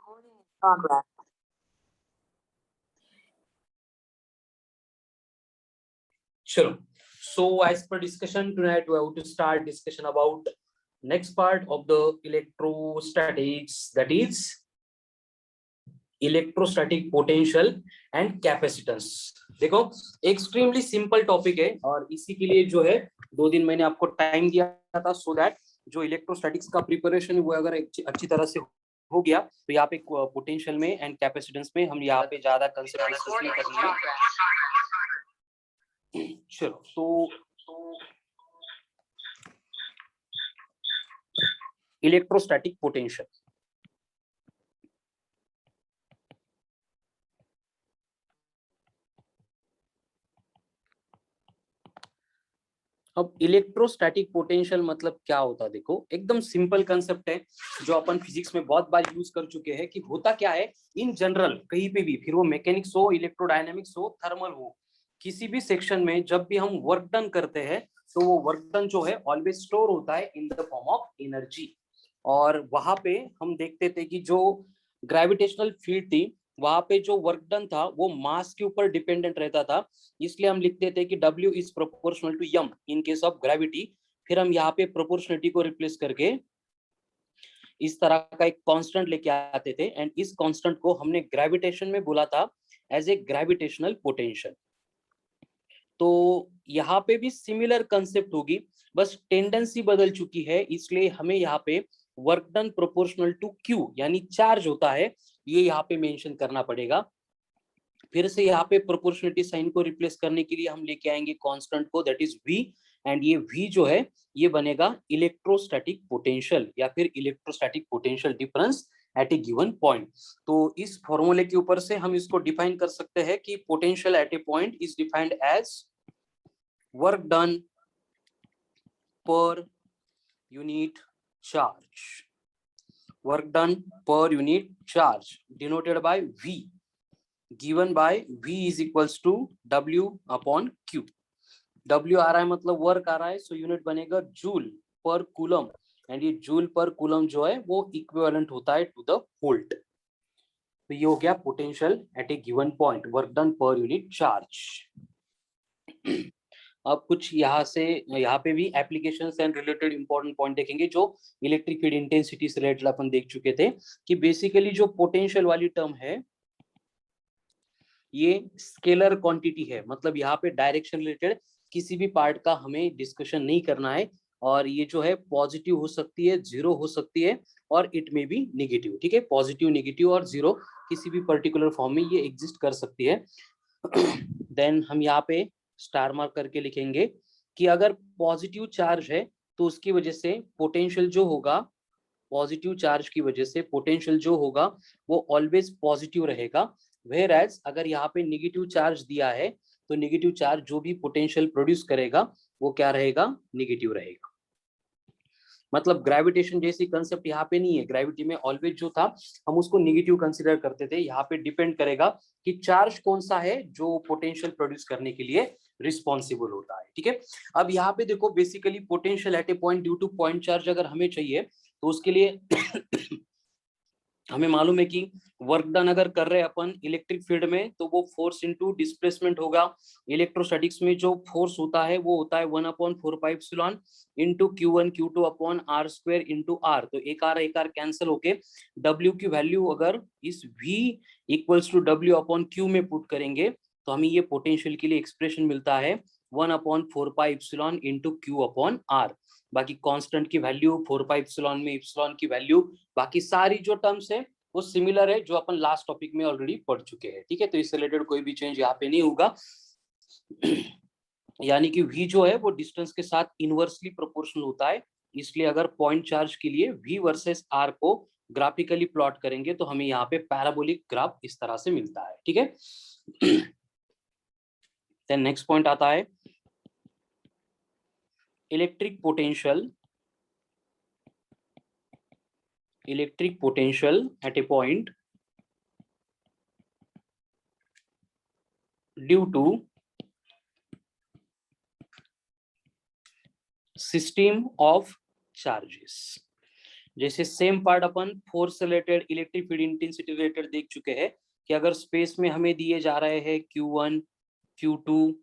Progress. Sure. So as per discussion tonight, we have to start discussion about next part of the electrostatics, that is electrostatic potential and capacitance. देखो extremely simple topic है और इसी के लिए जो है 2 दिन मैंने आपको टाइम दिया था, सो दैट जो इलेक्ट्रोस्टैटिक्स का प्रिपरेशन वो अगर अच्छी तरह से हो गया तो यहाँ पे पोटेंशियल में एंड कैपेसिटेंस में हम यहाँ पे ज्यादा कंसेप्ट डिस्कस नहीं करनी है। चलो तो इलेक्ट्रोस्टैटिक पोटेंशियल, अब इलेक्ट्रोस्टैटिक पोटेंशियल मतलब क्या होता है? देखो एकदम सिंपल कंसेप्ट है जो अपन फिजिक्स में बहुत बार यूज कर चुके हैं कि होता क्या है इन जनरल कहीं पे भी, फिर वो मैकेनिक्स हो, इलेक्ट्रोडायनेमिक्स हो, थर्मल हो, किसी भी सेक्शन में जब भी हम वर्क डन करते हैं तो वो वर्क डन जो है ऑलवेज स्टोर होता है इन द फॉर्म ऑफ एनर्जी। और वहां पे हम देखते थे कि जो ग्रेविटेशनल फील्ड थी वहां पे जो वर्क डन था वो मास के ऊपर डिपेंडेंट रहता था, इसलिए हम लिखते थे कि W is proportional to m in case of gravity. फिर हम यहाँ पे प्रोपोर्शनलिटी को रिप्लेस करके इस तरह का एक कांस्टेंट लेके आते थे एंड इस कांस्टेंट को हमने ग्रेविटेशन में बोला था एज ए ग्रेविटेशनल पोटेंशियल। तो यहाँ पे भी सिमिलर कंसेप्ट होगी, बस टेंडेंसी बदल चुकी है, इसलिए हमें यहाँ पे work done proportional to Q यानी चार्ज होता है, ये यहाँ पे मेंशन करना पड़ेगा। फिर से यहाँ पे प्रोपोर्शनलिटी साइन को रिप्लेस करने के लिए हम लेके आएंगे कांस्टेंट को, दैट इज V, एंड ये V जो है ये बनेगा इलेक्ट्रोस्टैटिक पोटेंशियल या फिर electrostatic potential difference at a given point. तो इस फॉर्मूले के ऊपर से हम इसको डिफाइन कर सकते हैं कि potential at a point is defined as work done per unit charge, work done per unit charge denoted by V, given by V is equals to W upon Q। W आ रहा है मतलब work आ रहा है, so unit बनेगा joule पर coulomb, and ये joule पर coulomb जो है वो इक्विवेलेंट होता है टू द वोल्ट। तो ये हो गया potential at a given point, work done per unit charge. अब कुछ यहाँ पे भी applications and related important point देखेंगे जो इलेक्ट्रिक फील्ड इंटेंसिटी से रिलेटेड अपन देख चुके थे कि बेसिकली जो पोटेंशियल वाली टर्म है ये स्केलर क्वांटिटी है, मतलब यहाँ पे डायरेक्शन रिलेटेड किसी भी पार्ट का हमें डिस्कशन नहीं करना है, और ये जो है पॉजिटिव हो सकती है, जीरो हो सकती है, और इट में भी नेगेटिव। ठीक है, पॉजिटिव, नेगेटिव और जीरो किसी भी पर्टिकुलर फॉर्म में ये एग्जिस्ट कर सकती है। देन हम यहाँ पे स्टार मार्क करके लिखेंगे कि अगर पॉजिटिव चार्ज है तो उसकी वजह से पोटेंशियल जो होगा, पॉजिटिव चार्ज की वजह से पोटेंशियल जो होगा वो ऑलवेज पॉजिटिव रहेगा। वेयर एज अगर यहाँ पे नेगेटिव चार्ज दिया है तो नेगेटिव चार्ज जो भी पोटेंशियल प्रोड्यूस करेगा वो क्या रहेगा, नेगेटिव रहेगा। मतलब ग्रेविटेशन जैसी कंसेप्ट यहाँ पे नहीं है, ग्रेविटी में ऑलवेज जो था हम उसको नेगेटिव कंसीडर करते थे, यहाँ पे डिपेंड करेगा कि चार्ज कौन सा है जो पोटेंशियल प्रोड्यूस करने के लिए रिस्पॉन्सिबल होता है। ठीक है, अब यहाँ पे देखो basically potential at a point due two point charge अगर हमें चाहिए तो उसके लिए हमें मालूम है कि वर्क डन अगर कर रहे हैं अपन इलेक्ट्रिक फील्ड में तो वो फोर्स इनटू डिस्प्लेसमेंट होगा। इलेक्ट्रोस्टैटिक्स में जो फोर्स होता है वो होता है 1/4πε into Q1 Q2 upon R² into R। तो एक आर कैंसिल होके W की वैल्यू अगर इस V equals to W upon Q में पुट करेंगे तो हमें ये पोटेंशियल के लिए एक्सप्रेशन मिलता है 1/4πε इनटू Q अपॉन R। बाकी कांस्टेंट की वैल्यू 4πε में इप्सिलॉन की वैल्यू, बाकी सारी जो टर्म्स है वो सिमिलर है जो अपन लास्ट टॉपिक में ऑलरेडी पढ़ चुके हैं। ठीक है, तो इससे रिलेटेड कोई भी चेंज यहाँ पे नहीं होगा। यानी कि V जो है वो डिस्टेंस के साथ इनवर्सली प्रोपोर्शनल होता है, इसलिए अगर पॉइंट चार्ज के लिए V वर्सेस R को ग्राफिकली प्लॉट करेंगे तो हमें यहाँ पे पैराबोलिक ग्राफ इस तरह से मिलता है। ठीक है, देन नेक्स्ट पॉइंट आता है electric potential at a point due to system of charges। जैसे सेम पार्ट अपन फोर्स से related, electric field intensity related देख चुके हैं कि अगर स्पेस में हमें दिए जा रहे हैं Q1, Q2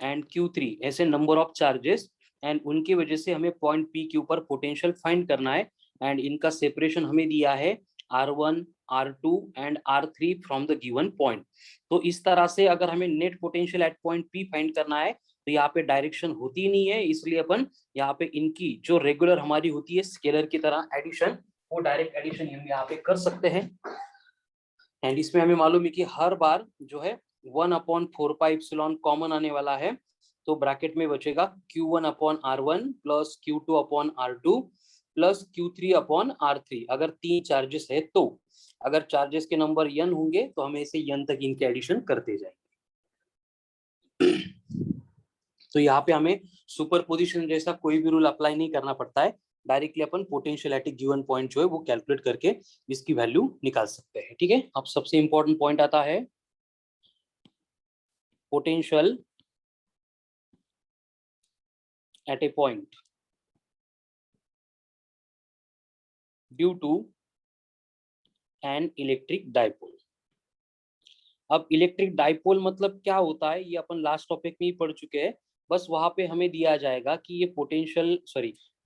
एंड Q3 ऐसे नंबर ऑफ चार्जेस, एंड उनकी वजह से हमें पॉइंट P के ऊपर पोटेंशियल फाइंड करना है, एंड इनका सेपरेशन हमें दिया है R1, R2 and R3 from the given point. तो इस तरह से अगर हमें net potential at point P find करना है तो यहाँ पे डायरेक्शन होती नहीं है, इसलिए अपन यहाँ पे इनकी जो रेगुलर हमारी होती है स्केलर की तरह एडिशन, वो डायरेक्ट एडिशन हम यहाँ पे कर सकते हैं। एंड इसमें हमें मालूम है कि हर बार जो है 1/4π कॉमन आने वाला है, तो ब्रैकेट में बचेगा Q1/R1 plus Q2/R2 plus Q3/R3 अगर 3 चार्जेस है तो। अगर चार्जेस के नंबर n होंगे तो हमें इसे n तक इनके एडिशन करते जाएंगे। तो यहाँ पे हमें सुपरपोजिशन जैसा कोई भी रूल अप्लाई नहीं करना पड़ता है, directly upon potential at given point जो है वो कैलकुलेट करके इसकी वैल्यू निकाल सकते हैं। ठीक है, अब सबसे इंपॉर्टेंट पॉइंट आता है potential at a point due to an electric dipole. अब इलेक्ट्रिक डाइपोल मतलब क्या होता है ये अपन लास्ट टॉपिक में ही पढ़ चुके हैं। बस वहां पे हमें दिया जाएगा कि ये पोटेंशियल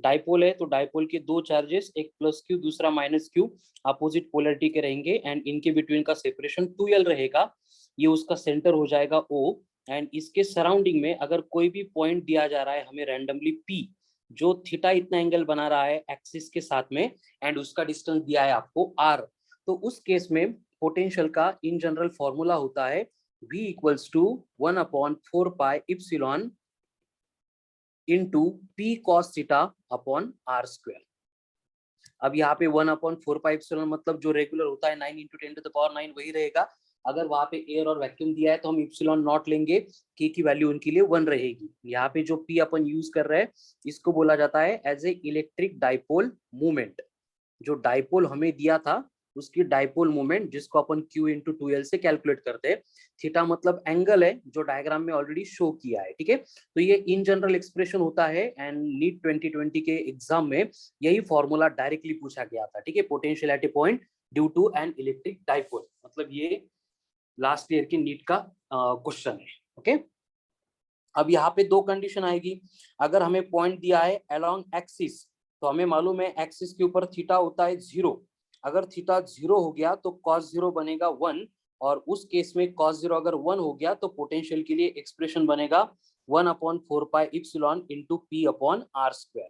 डाइपोल है, तो डाइपोल के दो चार्जेस, एक प्लस क्यू दूसरा माइनस क्यू, अपोजिट पोलरिटी के रहेंगे, एंड इनके बिटवीन का सेपरेशन 2l रहेगा, ये उसका सेंटर हो जाएगा O, एंड इसके सराउंडिंग में अगर कोई भी पॉइंट दिया जा रहा है हमें रैंडमली P, जो थीटा इतना एंगल बना रहा है एक्सिस के साथ में, एंड उसका डिस्टेंस दिया है आपको R, तो उस केस में पोटेंशियल का इन जनरल फॉर्मूला होता है V equals to 1/4π into P cos theta upon R²। अब यहाँ पे 1/4π मतलब जो रेगुलर होता है 9 × 10⁹ वही रहेगा। अगर वहां पे एयर और वैक्यूम दिया है तो हम इप्सिलॉन नॉट लेंगे, K की वैल्यू उनके लिए 1 रहेगी। यहाँ पे जो P अपन यूज कर रहे हैं इसको बोला जाता है as a electric dipole movement. जो डाइपोल हमें दिया था उसकी डाइपोल मोमेंट, जिसको अपन Q × 2l से कैलकुलेट करते हैं। थीटा मतलब एंगल है जो डायग्राम में ऑलरेडी शो किया है। ठीक है, तो ये इन जनरल एक्सप्रेशन होता है, एंड नीट 2020 के एग्जाम में यही फॉर्मूला डायरेक्टली पूछा गया था। ठीक है, potential at a point due to an electric dipole, मतलब ये लास्ट ईयर की नीट का क्वेश्चन है। ओके, अब यहाँ पे दो कंडीशन आएगी। अगर हमें पॉइंट दिया है अलोंग एक्सिस, तो हमें मालूम है एक्सिस के ऊपर थीटा होता है 0। अगर थीटा 0 हो गया तो cos 0 बनेगा 1, और उस केस में cos 0 अगर 1 हो गया तो पोटेंशियल के लिए एक्सप्रेशन बनेगा 1/4π इंटू P/R²।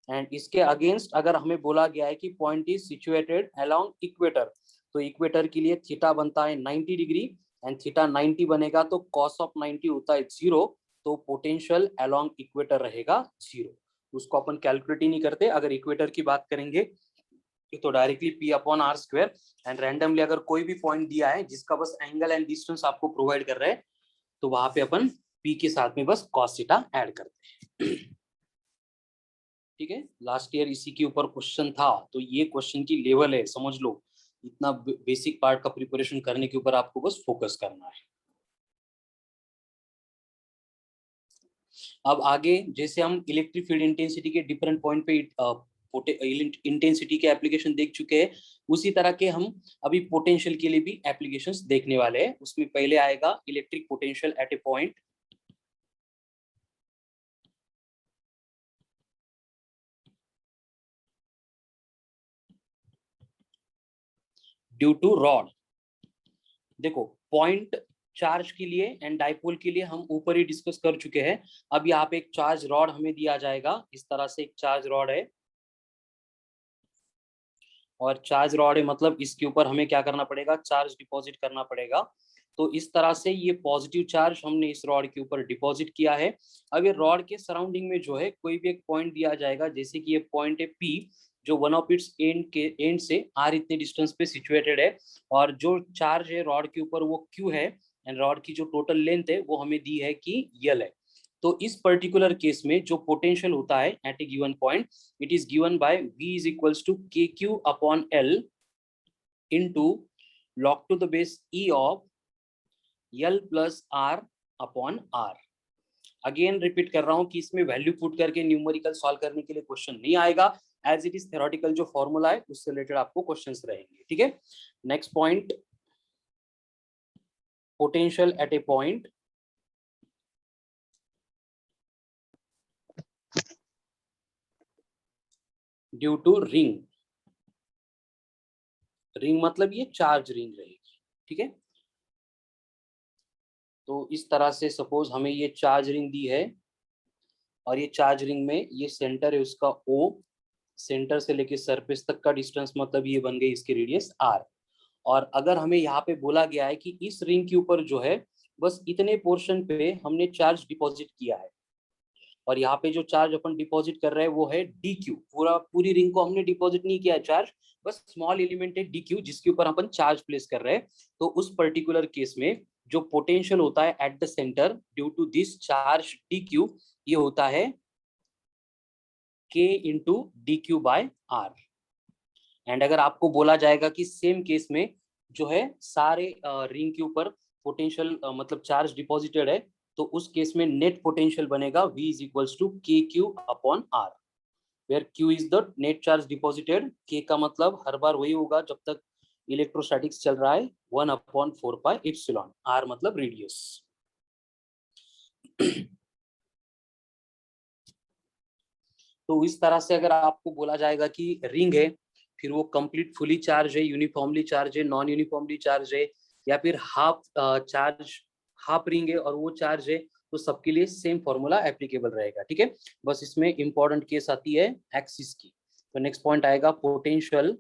एंड इसके अगेंस्ट अगर हमें बोला गया है कि point is situated along equator, तो इक्वेटर के लिए थीटा बनता है 90 डिग्री, एंड थीटा 90 बनेगा तो cos ऑफ 90 होता है 0, तो पोटेंशियल अलोंग इक्वेटर रहेगा 0। उसको अपन कैलकुलेट ही नहीं करते। अगर इक्वेटर की बात करेंगे तो डायरेक्टली P/R², एंड रैंडमली अगर कोई भी पॉइंट दिया है जिसका बस एंगल एंड डिस्टेंस आपको प्रोवाइड कर रहे हैं तो वहां पे अपन P के साथ में बस cos थीटा ऐड करते हैं। ठीक है, लास्ट ईयर इसी के ऊपर क्वेश्चन था, तो ये क्वेश्चन की लेवल है, समझ लो। इतना बेसिक पार्ट का प्रिपरेशन करने के ऊपर आपको बस फोकस करना है। अब आगे जैसे हम इलेक्ट्रिक फील्ड इंटेंसिटी के डिफरेंट पॉइंट पे इंटेंसिटी के एप्लीकेशन देख चुके हैं, उसी तरह के हम अभी पोटेंशियल के लिए भी एप्लीकेशंस देखने वाले हैं। उसमें पहले आएगा electric potential at a point due to rod. देखो, पॉइंट चार्ज के लिए एंड डाइपोल के लिए हम ऊपर ही डिस्कस कर चुके हैं। अब यहाँ पे एक चार्ज रॉड हमें दिया जाएगा, इस तरह से एक चार्ज रॉड है, और चार्ज रॉड है मतलब इसके ऊपर हमें क्या करना पड़ेगा, चार्ज डिपॉजिट करना पड़ेगा। तो इस तरह से ये पॉजिटिव चार्ज हमने इस रॉड के ऊपर डिपॉजिट किया है। अब ये रॉड के सराउंडिंग में जो है कोई भी एक पॉइंट दिया जाएगा, जैसे कि ये पॉइंट है P, जो वन ऑफ इट्स एंड से R इतने डिस्टेंस पे सिचुएटेड है, और जो चार्ज है रॉड के ऊपर वो Q है, एंड रॉड की जो टोटल लेंथ है वो हमें दी है कि L है। तो इस पर्टिकुलर केस में जो पोटेंशियल होता है at a given point, it is given by V is equals to KQ/L into log to the base E of L plus R/R। Again repeat कर रहा हूं कि इसमें वैल्यू पुट करके न्यूमेरिकल सॉल्व करने के लिए क्वेश्चन नहीं आएगा। एज इट इज थ्योरेटिकल जो फॉर्मूला है उससे रिलेटेड आपको क्वेश्चंस रहेंगे, ठीक है। Next point, potential at a point due to ring. Ring मतलब ये चार्ज रिंग रहेगी, ठीक है। तो इस तरह से सपोज हमें ये चार्ज रिंग दी है और ये चार्ज रिंग में ये सेंटर है उसका O, सेंटर से लेके सरफेस तक का डिस्टेंस मतलब ये बन गई इसकी रेडियस R। और अगर हमें यहाँ पे बोला गया है कि इस रिंग के ऊपर जो है बस इतने पोर्शन पे हमने चार्ज डिपॉजिट किया है, और यहाँ पे जो चार्ज अपन डिपॉजिट कर रहे हैं वो है DQ। पूरी रिंग को हमने डिपॉजिट नहीं किया चार्ज, बस स्मॉल एलिमेंट है DQ जिसके ऊपर अपन चार्ज प्लेस कर रहे हैं। तो उस पर्टिकुलर केस में जो पोटेंशियल होता है at the centre due to this charge DQ, ये होता है K इंटू DQ/R। एंड अगर आपको बोला जाएगा कि सेम केस में जो है सारे रिंग के ऊपर पोटेंशियल मतलब चार्ज डिपॉजिटेड है, तो उस केस में नेट पोटेंशियल बनेगा V is equals to KQ/R, where Q is the net charge deposited. K का मतलब हर बार वही होगा जब तक इलेक्ट्रोस्टैटिक्स चल रहा है, 1/4πε। R मतलब रेडियस। तो इस तरह से अगर आपको बोला जाएगा कि रिंग है, फिर वो कंप्लीट फुली चार्ज है, यूनिफॉर्मली चार्ज है, नॉन यूनिफॉर्मली चार्ज है, या फिर हाफ चार्ज हाफ रिंग है और वो चार्ज है, तो सबके लिए सेम फॉर्मूला एप्लीकेबल रहेगा, ठीक है। बस इसमें इंपॉर्टेंट केस आती है एक्सिस की। तो नेक्स्ट पॉइंट आएगा पोटेंशियल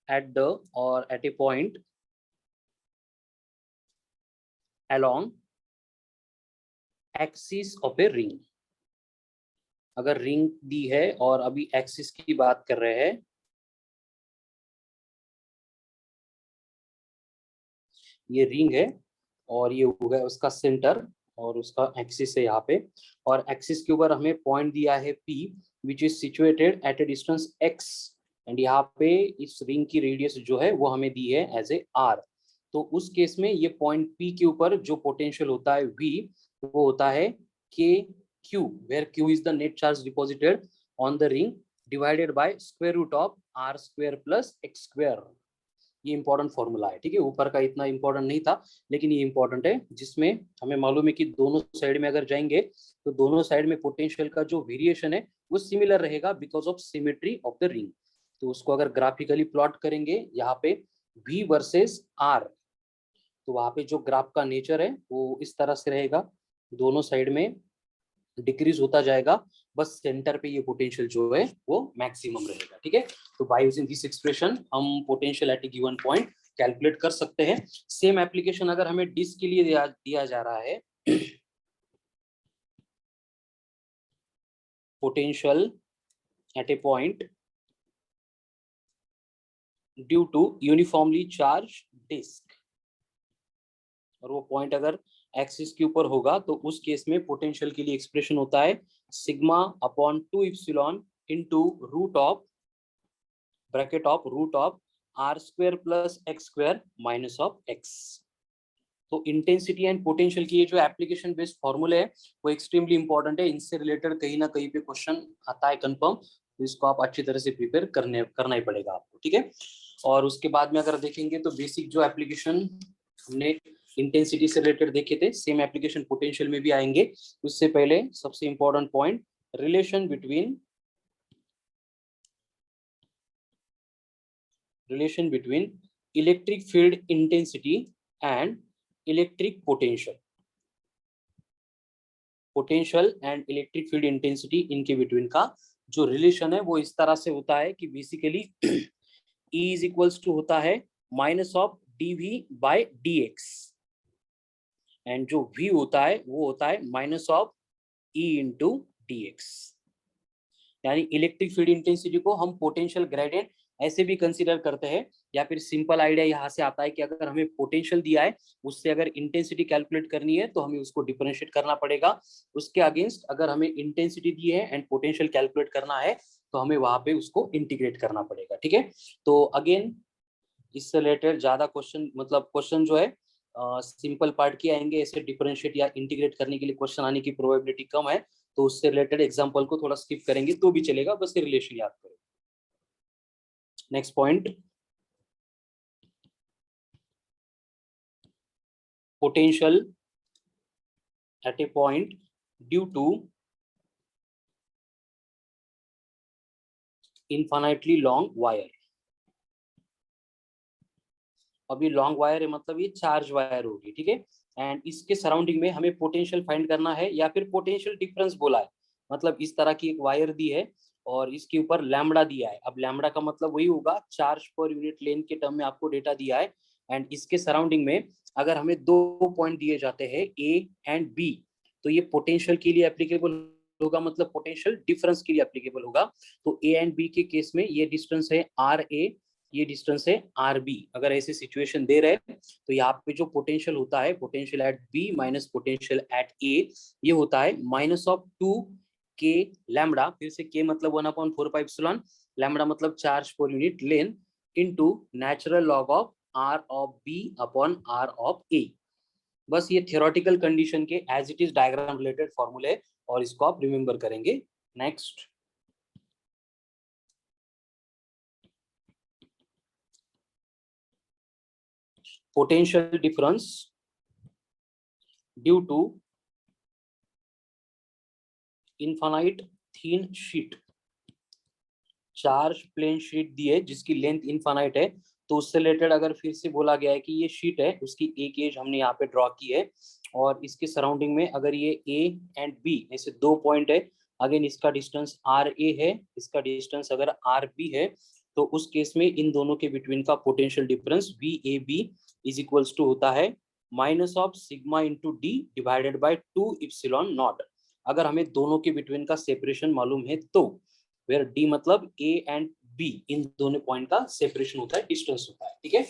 एट द और at a point along axis of a ring. अगर रिंग दी है और अभी एक्सिस की बात कर रहे हैं, ये रिंग है और ये हो गया उसका सेंटर और उसका एक्सिस है यहाँ पे, और एक्सिस के ऊपर हमें पॉइंट दिया है P which is situated at a distance x, and यहाँ पे इस रिंग की रेडियस जो है वो हमें दी है एज ए R। तो उस केस में ये पॉइंट P के ऊपर जो पोटेंशियल होता है V, वो होता है KQ, where Q is the net charge deposited on the ring divided by square root of R square plus x square. ये इंपॉर्टेंट फॉर्मूला है, ठीक है। ऊपर का इतना इंपॉर्टेंट नहीं था लेकिन ये इंपॉर्टेंट है, जिसमें हमें मालूम है कि दोनों साइड में अगर जाएंगे तो दोनों साइड में पोटेंशियल का जो वेरिएशन है वो सिमिलर रहेगा because of symmetry of the ring. तो उसको अगर ग्राफिकली प्लॉट करेंगे यहाँ पे V वर्सेस R, तो वहाँ पे जो ग्राफ का नेचर है वो इस तरह से रहेगा, दोनों साइड में डिक्रीज होता जाएगा, बस सेंटर पे ये पोटेंशियल जो है वो मैक्सिमम रहेगा, ठीक है। तो बाय यूजिंग दिस एक्सप्रेशन हम potential at a given point calculate कर सकते हैं। सेम एप्लीकेशन अगर हमें डिस्क के लिए दिया जा रहा है, potential at a point due to uniformly charged disc, और वो पॉइंट अगर एक्सिस के ऊपर होगा तो उस केस में पोटेंशियल के लिए एक्सप्रेशन होता है sigma upon 2 epsilon into root of bracket of root of R square plus x square minus of x। तो इंटेंसिटी एंड पोटेंशियल की ये जो एप्लीकेशन बेस्ड फॉर्मूले है वो एक्सट्रीमली इंपॉर्टेंट है, इनसे रिलेटेड कहीं ना कहीं पे क्वेश्चन आता है कंफर्म, तो इसको आप अच्छी तरह से प्रिपेयर करना ही पड़ेगा आपको, ठीक है। और उसके बाद में अगर देखेंगे तो बेसिक जो एप्लीकेशन हमने इंटेंसिटी से रिलेटेड देखे थे, सेम एप्लीकेशन पोटेंशियल में भी आएंगे। उससे पहले सबसे important point, relation between electric field intensity and electric potential and electric field intensity, इनके बिटवीन का जो रिलेशन है वो इस तरह से होता है कि basically E is equals to होता है माइनस ऑफ dV/dx, एंड जो V होता है वो होता है minus of E into dx। यानी इलेक्ट्रिक फील्ड इंटेंसिटी को हम पोटेंशियल ग्रेडियंट ऐसे भी कंसीडर करते हैं, या फिर सिंपल आइडिया यहाँ से आता है कि अगर हमें पोटेंशियल दिया है उससे अगर इंटेंसिटी कैलकुलेट करनी है तो हमें उसको डिफरेंशिएट करना पड़ेगा, उसके अगेंस्ट अगर हमें इंटेंसिटी दी है एंड पोटेंशियल कैलकुलेट करना है तो हमें वहां पे उसको इंटीग्रेट करना पड़ेगा, ठीक है। तो अगेन इससे रिलेटेड ज्यादा क्वेश्चन मतलब क्वेश्चन जो है सिंपल पार्ट के आएंगे, ऐसे डिफरेंशिएट या इंटीग्रेट करने के लिए क्वेश्चन आने की प्रोबेबिलिटी कम है। तो उससे रिलेटेड एग्जांपल को थोड़ा स्किप करेंगे तो भी चलेगा, बस ये रिलेशन याद करो। Next point, potential at a point due to infinitely long wire. अभी लॉन्ग वायर है मतलब ये चार्ज वायर होगी, ठीक है। एंड इसके सराउंडिंग में हमें पोटेंशियल फाइंड करना है या फिर पोटेंशियल डिफरेंस बोला है। मतलब इस तरह की एक वायर दी है और इसके ऊपर लैम्बडा दिया है। अब लैम्बडा का मतलब वही होगा चार्ज पर यूनिट लेंथ के टर्म में आपको डेटा दिया है। एंड इसके सराउंडिंग में अगर हमें दो पॉइंट दिए जाते हैं ए एंड बी, तो ये पोटेंशियल के लिए एप्लीकेबल होगा, मतलब पोटेंशियल डिफरेंस के लिए एप्लीकेबल होगा। तो ए एंड बी के केस में ये डिस्टेंस है आर ए, ये डिस्टेंस है आर बी। अगर ऐसी सिचुएशन दे रहे तो यहाँ पे जो पोटेंशियल होता है, potential at B minus potential at A, ये होता है माइनस ऑफ 2k लैम्बडा। फिर से k मतलब 1/4πε, लैम्बडा मतलब charge per unit length, into natural log of r of b upon r of a। बस ये थियोरेटिकल कंडीशन के as it is diagram related फॉर्मूले, और इसको आप रिमेंबर करेंगे। Next, potential difference due to infinite thin sheet। Charge plane sheet दी है जिसकी लेंथ इनफाइनाइट है, तो उससे रिलेटेड अगर फिर से बोला गया है कि ये शीट है, उसकी एक एज हमने यहाँ पे ड्रॉ की है और इसके सराउंडिंग में अगर ये ए एंड बी ऐसे दो पॉइंट है, अगेन इसका डिस्टेंस आर ए है, इसका डिस्टेंस अगर आर बी है, तो उस केस में इन दोनों के बिटवीन का potential difference V A B is equals to होता है minus of sigma into D divided by 2 epsilon naught. अगर हमें दोनों के बिटवीन का सेपरेशन मालूम है तो, वेयर डी मतलब ए एंड बी, इन दोनों पॉइंट का सेपरेशन होता है, डिस्टेंस होता है, ठीक है।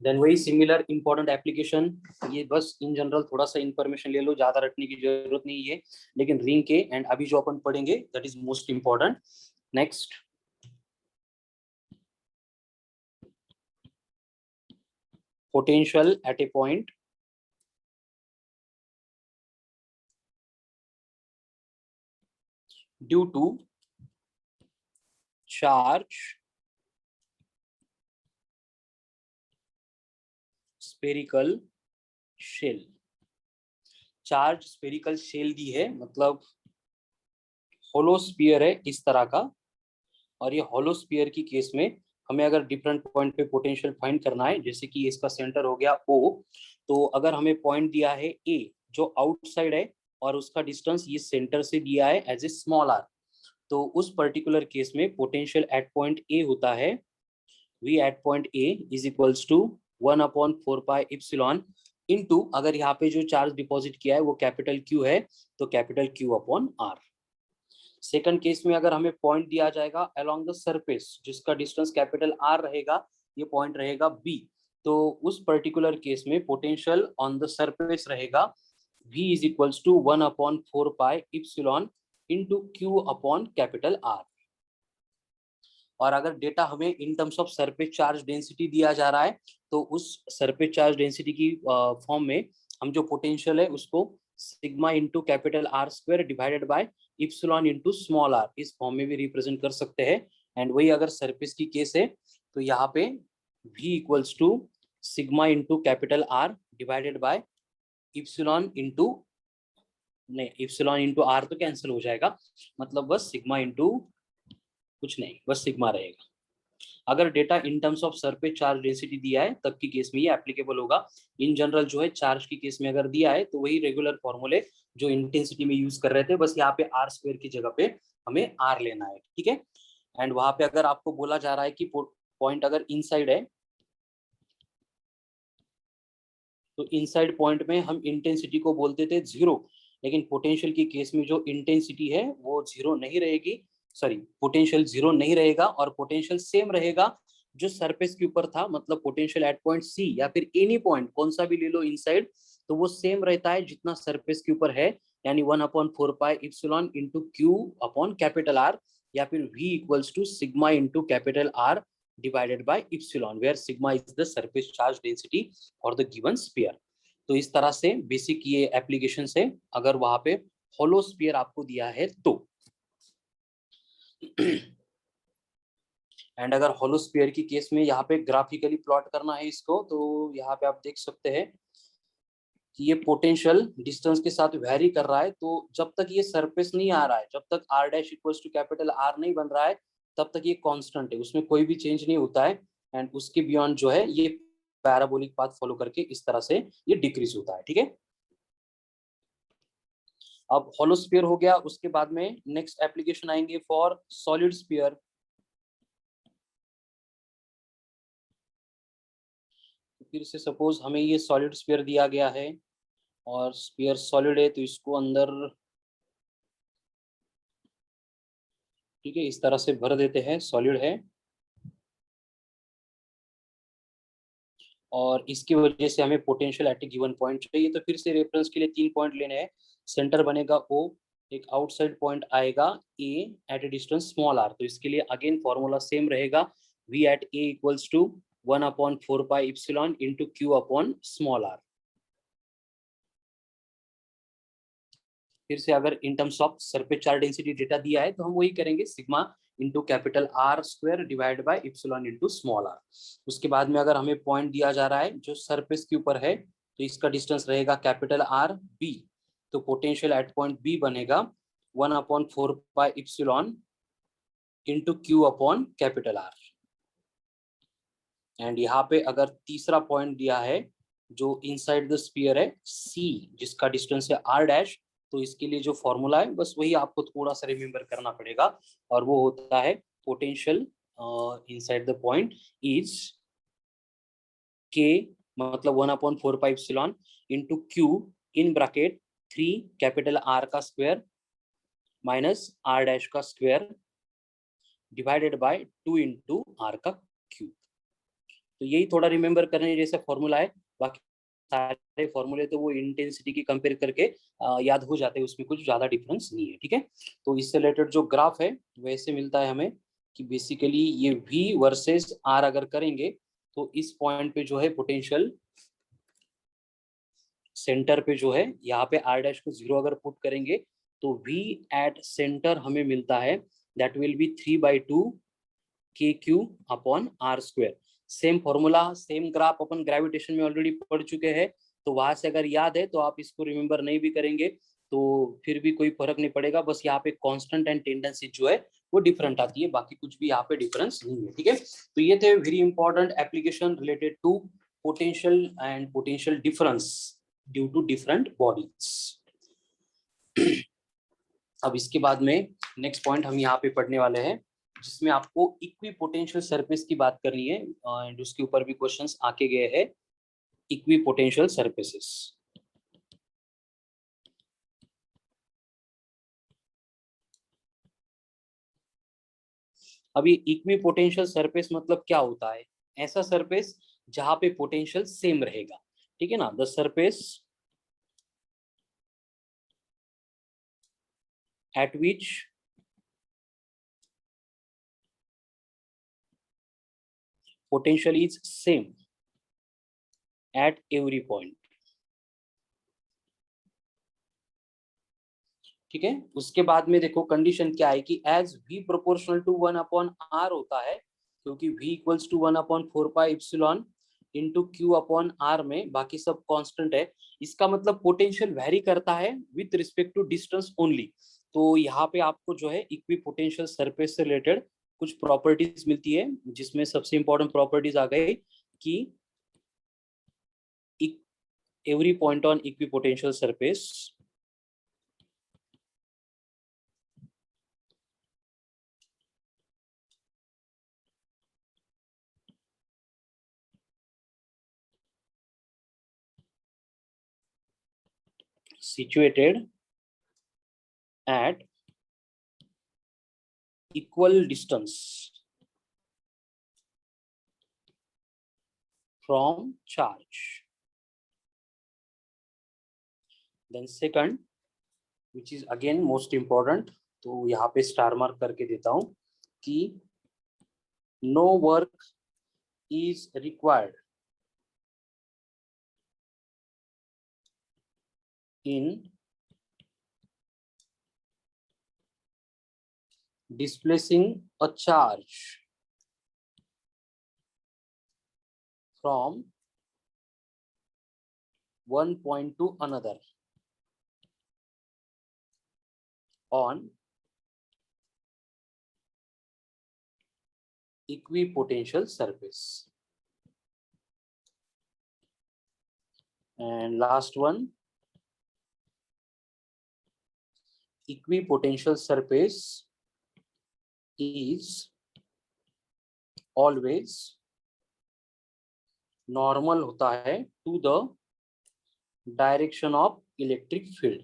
देन वही सिमिलर इंपॉर्टेंट एप्लीकेशन, ये बस इन जनरल थोड़ा सा इंफॉर्मेशन ले लो, ज्यादा रटने की जरूरत नहीं है, लेकिन रिंग के एंड अभी जो अपन पढ़ेंगे that is most important. Next, potential at a point due to charge spherical shell. Charge spherical shell दी है, मतलब होलो स्फीयर है इस तरह का, और ये होलो स्फीयर की केस में हमें अगर डिफरेंट पॉइंट पे पोटेंशियल फाइंड करना है, जैसे कि इसका सेंटर हो गया O, तो अगर हमें पॉइंट दिया है A जो आउटसाइड है और उसका डिस्टेंस ये सेंटर से दिया है एज ए स्मॉल r, तो उस पर्टिकुलर केस में पोटेंशियल एट पॉइंट A होता है V at point A is equals to 1/4πε into, अगर यहाँ पे जो चार्ज डिपॉजिट किया है वो कैपिटल Q है, तो capital Q upon R। Second case में अगर हमें पॉइंट दिया जाएगा अलोंग द सरफेस जिसका डिस्टेंस कैपिटल R रहेगा, ये पॉइंट रहेगा B, तो उस पर्टिकुलर केस में पोटेंशियल ऑन द सरफेस रहेगा V is equals to 1/4πε into Q upon capital R। और अगर डेटा हमें in terms of surface charge density दिया जा रहा है, तो उस सरफेस चार्ज डेंसिटी की फॉर्म में हम जो पोटेंशियल है उसको sigma into capital R square divided by epsilon into small r, इस फॉर्म में भी रिप्रेजेंट कर सकते हैं। एंड वही अगर सरफेस की केस है तो यहाँ पे v equals to sigma into capital R divided by epsilon into, नहीं इप्सिलॉन इंटू R तो कैंसिल हो जाएगा, मतलब बस सिग्मा इंटू कुछ नहीं, बस सिग्मा रहेगा। अगर data in terms of surface charge density दिया है तब की केस में ये एप्लीकेबल होगा। इन जनरल जो है चार्ज की केस में अगर दिया है तो वही रेगुलर फॉर्मूले जो इंटेंसिटी में यूज कर रहे थे, बस यहाँ पे आर स्क्वायर की जगह पे हमें आर लेना है, ठीक है। एंड वहां पे अगर आपको बोला जा रहा है कि पॉइंट अगर इनसाइड है, तो इनसाइड पॉइंट में हम इंटेंसिटी को बोलते थे जीरो, लेकिन पोटेंशियल की केस में जो इंटेंसिटी है वो जीरो नहीं रहेगी, सॉरी पोटेंशियल जीरो नहीं रहेगा, और पोटेंशियल सेम रहेगा जो सरफेस के ऊपर था। मतलब पोटेंशियल एट पॉइंट सी या फिर एनी पॉइंट कौन सा भी ले लो इनसाइड, तो वो सेम रहता है जितना सरफेस के ऊपर है, यानी 1/4πε into Q upon capital R, या फिर v equals to sigma into capital R divided by epsilon, where sigma is the surface charge density for the given sphere. तो इस तरह से बेसिक ये एप्लीकेशन है। अगर वहां पे होलो स्फीयर आपको दिया है तो। एंड अगर होलो स्फीयर की केस में यहाँ पे ग्राफिकली प्लॉट करना है इसको, तो यहाँ पे आप देख सकते हैं कि ये पोटेंशियल डिस्टेंस के साथ वेरी कर रहा है। तो जब तक ये सरफेस नहीं आ रहा है, जब तक r dash equals to capital R नहीं बन रहा है, तब तक ये कांस्टेंट है, उसमें कोई भी चेंज नहीं होता है। एंड उसके बियॉन्ड जो है ये पैराबोलिक पाथ फॉलो करके इस तरह से ये डिक्रीज होता है। ठीक है, अब होलो स्फीयर हो गया। उसके बाद में नेक्स्ट एप्लीकेशन आएंगे फॉर सॉलिड स्फीयर। फिर से सपोज हमें ये सॉलिड स्फीयर दिया गया है और स्फीयर सॉलिड है, तो इसको अंदर ठीक है इस तरह से भर देते हैं, सॉलिड है। और इसकी वजह से हमें potential at a given point चाहिए। तो फिर से रेफरेंस के लिए 3 पॉइंट लेने हैं। सेंटर बनेगा O, एक आउटसाइड पॉइंट आएगा A at a distance small r। तो इसके लिए अगेन फॉर्मूला सेम रहेगा, V at A equals to 1/4 epsilon into Q upon small r। फिर से अगर in terms of surface charge density data दिया है तो हम वही करेंगे, sigma into capital R square divide by epsilon into small r। उसके बाद में अगर हमें पॉइंट दिया जा रहा है जो सरफेस के ऊपर है, तो इसका डिस्टेंस रहेगा कैपिटल R B। तो पोटेंशियल एट पॉइंट B बनेगा 1/4 epsilon into Q upon capital R। And यहाँ पे अगर तीसरा पॉइंट दिया है जो इनसाइड द स्फीयर है C, जिसका डिस्टेंस है R डैश, तो इसके लिए जो फॉर्मूला है बस वही आपको थोड़ा सा रिमेम्बर करना पड़ेगा, और वो होता है potential inside the point is K, मतलब 1/4 epsilon into Q in bracket 3 capital R का स्क्वायर माइनस R डैश का square divided by 2 into R का क्यूब। तो यही थोड़ा रिमेम्बर करने जैसा फॉर्मूला है। बाकी सारे फॉर्मूले तो वो इंटेंसिटी की कंपेयर करके याद हो जाते हैं, उसमें कुछ ज्यादा डिफरेंस नहीं है। ठीक है, तो इससे रिलेटेड जो ग्राफ है वैसे मिलता है हमें कि बेसिकली ये V वर्सेस R अगर करेंगे तो इस पॉइंट पे जो है पोटेंशियल सेंटर पे जो है यहाँ पे R डैश को 0 अगर पुट करेंगे तो V एट सेंटर हमें मिलता है that will B 3/2 KQ upon R square. Same formula same graph upon gravitation में ऑलरेडी पढ़ चुके हैं, तो वहां से अगर याद है तो आप इसको रिमेम्बर नहीं भी करेंगे तो फिर भी कोई फर्क नहीं पड़ेगा। बस यहाँ पे कांस्टेंट एंड टेंडेंसी जो है वो डिफरेंट आती है, बाकी कुछ भी यहाँ पे डिफरेंस नहीं है। ठीक है, तो ये थे very important application related to potential and potential difference due to different bodies. अब इसके बाद में नेक्स्ट पॉइंट हम यहाँ पे पढ़ने वाले हैं जिसमें आपको इक्वी पोटेंशियल सरफेस की बात करनी है, एंड उसके ऊपर भी क्वेश्चंस आके गए हैं। इक्वी पोटेंशियल सरफेसेस, अभी इक्वी पोटेंशियल सरफेस मतलब क्या होता है? ऐसा सरफेस जहां पे पोटेंशियल सेम रहेगा। ठीक है ना, the surface at which potential is same at every point। ठीक है, उसके बाद में देखो कंडीशन क्या है कि as v proportional to 1/r होता है, क्योंकि v equals to 1/4 epsilon into Q upon R में बाकी सब कांस्टेंट है। इसका मतलब पोटेंशियल वेरी करता है with respect to distance only. तो यहाँ पे आपको जो है इक्वी पोटेंशियल सरफेस से रिलेटेड कुछ प्रॉपर्टीज मिलती है, जिसमें सबसे इंपॉर्टेंट प्रॉपर्टीज आ गई कि every point on equipotential surface situated at equal distance from charge। Then second, which is again most important, तो यहाँ पे स्टार मार्क करके देता हूँ कि no work is required in displacing a charge from one point to another on equipotential surface. And last one, equipotential surface is always normal होता है to the direction of electric field.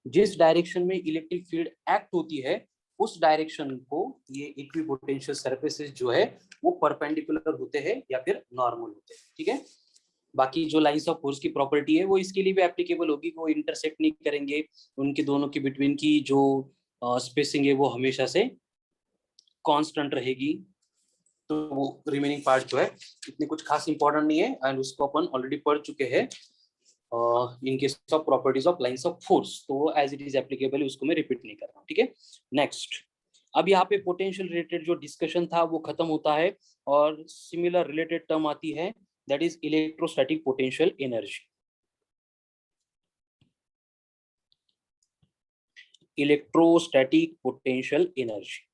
जिस direction में electric field act होती है उस direction को ये equipotential surfaces जो है वो परपेंडिकुलर होते हैं या फिर नॉर्मल होते हैं। ठीक है, बाकी जो लाइंस ऑफ फोर्स की प्रॉपर्टी है वो इसके लिए भी एप्लीकेबल होगी, वो इंटरसेक्ट नहीं करेंगे, उनके दोनों के बिटवीन की जो स्पेसिंग है वो हमेशा से कांस्टेंट रहेगी। तो वो रिमेनिंग पार्ट जो है इतनी कुछ खास इंपॉर्टेंट नहीं है एंड उसको अपन ऑलरेडी पढ़ चुके हैं इन case of properties of lines of force, तो एज इट इज एप्लीकेबल उसको मैं रिपीट नहीं कर रहा हूँ। ठीक है, नेक्स्ट, अब यहाँ पे पोटेंशियल रिलेटेड जो डिस्कशन था वो खत्म होता है और सिमिलर रिलेटेड टर्म आती है, that is electrostatic potential energy. Electrostatic potential energy,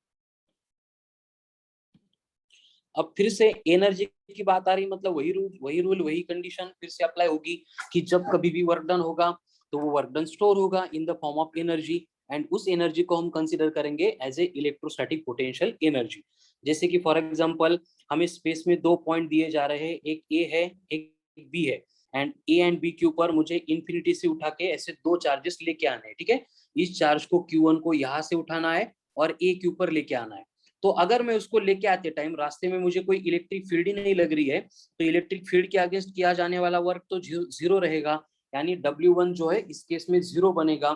अब फिर से एनर्जी की बात आ रही, मतलब वही रूल वही कंडीशन फिर से अप्लाई होगी कि जब कभी भी वर्क डन होगा तो वो वर्क डन स्टोर होगा in the form of energy and उस एनर्जी को हम कंसीडर करेंगे as a electrostatic potential energy. जैसे कि फॉर एग्जांपल हमें स्पेस में दो पॉइंट दिए जा रहे हैं, एक ए है एक बी है एंड ए एंड बी के ऊपर मुझे इन्फिनिटी से उठा के ऐसे दो चार्जेस लेके आने हैं। ठीक है, इस चार्ज को Q1 को यहाँ से उठाना है और ए के ऊपर लेके आना है। तो अगर मैं उसको लेके आते टाइम रास्ते में मुझे कोई इलेक्ट्रिक फील्ड ही नहीं लग रही है तो इलेक्ट्रिक फील्ड के अगेंस्ट किया जाने वाला वर्क तो जीरो रहेगा, यानी W1 जो है इस केस में जीरो बनेगा।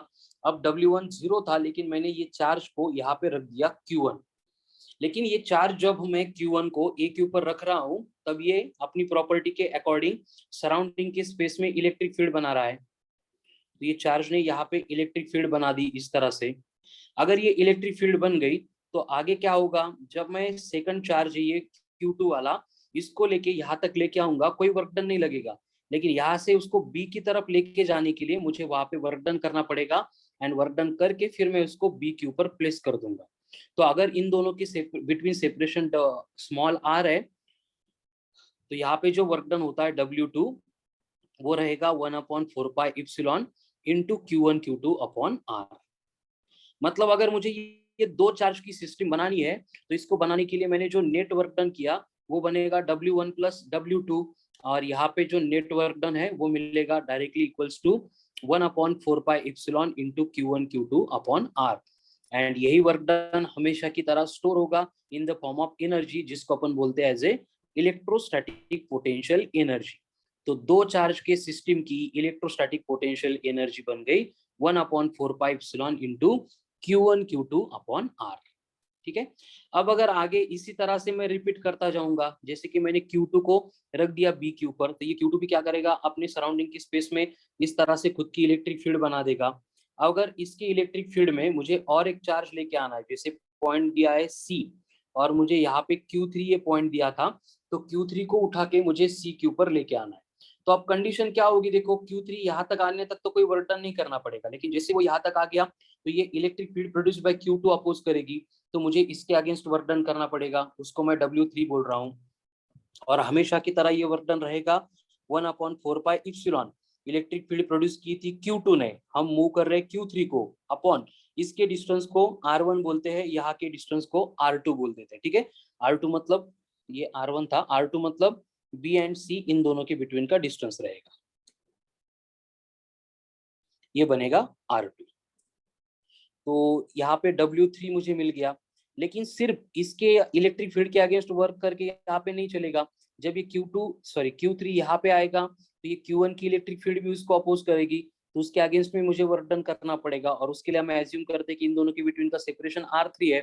अब W1 जीरो था लेकिन मैंने ये चार्ज को यहाँ पे रख दिया Q1, लेकिन ये चार्ज जब मैं Q1 को ए के ऊपर रख रहा हूँ तब ये अपनी प्रॉपर्टी के अकॉर्डिंग सराउंडिंग के स्पेस में इलेक्ट्रिक फील्ड बना रहा है। तो ये चार्ज ने यहाँ पे इलेक्ट्रिक फील्ड बना दी इस तरह से। अगर ये इलेक्ट्रिक फील्ड बन गई तो आगे क्या होगा, जब मैं सेकंड चार्ज ये Q2 वाला इसको लेके यहाँ तक लेके आऊंगा कोई वर्क डन नहीं लगेगा, लेकिन यहाँ से उसको बी की तरफ लेके जाने के लिए मुझे वहां पे वर्क डन करना पड़ेगा एंड वर्क डन करके फिर मैं उसको बी के ऊपर प्लेस कर दूंगा। तो अगर इन दोनों की बिटवीन सेपरेशन स्मॉल आर है तो यहाँ पे जो वर्क डन होता है W2 वो रहेगा 1/4 pi epsilon into Q1 Q2 upon R। मतलब अगर मुझे ये दो चार्ज की सिस्टम बनानी है तो इसको बनाने के लिए मैंने जो नेट वर्क डन किया वो बनेगा W1 प्लस W2 और यहाँ पे जो नेट वर्क डन है वो मिलेगा directly equals to 1/4 pi epsilon into Q1 Q2 upon R and यही वर्क डन हमेशा की तरह स्टोर होगा in the form of energy जिसको अपन बोलते हैं as a electrostatic potential energy. तो दो चार्ज के सिस्टम की इलेक्ट्रोस्टैटिक पोटेंशियल एनर्जी बन गई 1/4 pi epsilon into Q1 Q2 upon R। ठीक है, अब अगर आगे इसी तरह से मैं रिपीट करता जाऊंगा, जैसे कि मैंने Q2 को रख दिया B के ऊपर तो ये Q2 भी क्या करेगा अपने सराउंडिंग की स्पेस में इस तरह से खुद की इलेक्ट्रिक फील्ड बना देगा। अगर इसकी इलेक्ट्रिक फील्ड में मुझे और एक चार्ज लेके आना है, जैसे पॉइंट दिया है C और मुझे यहाँ पे Q3 ये पॉइंट दिया था तो Q3 को उठा के मुझे C के ऊपर लेके आना है। तो अब कंडीशन क्या होगी, देखो Q3 यहाँ तक आने तक तो कोई वर्क डन नहीं करना पड़ेगा, लेकिन जैसे वो यहाँ तक आ गया तो ये electric field produce by Q2 oppose करेगी तो मुझे इसके अगेंस्ट वर्क डन करना पड़ेगा, उसको मैं W3 बोल रहा हूँ। और हमेशा की तरह ये वर्क डन रहेगा 1/4 pi epsilon, electric field produce की थी Q2 ने, हम मूव कर रहे हैं Q3 को अपॉन इसके डिस्टेंस को R1 बोलते हैं, यहाँ के डिस्टेंस को R2 बोल देते हैं। ठीक है, R2 मतलब ये R1 था, R2 मतलब B एंड C इन दोनों के बिटवीन का डिस्टेंस रहेगा, ये बनेगा R2। तो यहाँ पे W3 मुझे मिल गया, लेकिन सिर्फ इसके इलेक्ट्रिक फील्ड के अगेंस्ट वर्क करके यहाँ पे नहीं चलेगा। जब ये Q3 यहाँ पे आएगा तो ये Q1 की इलेक्ट्रिक फील्ड भी उसको अपोज करेगी तो उसके अगेंस्ट में मुझे वर्क डन करना पड़ेगा और उसके लिए हम एज्यूम करते हैं कि इन दोनों के बिटवीन का सेपरेशन R3 है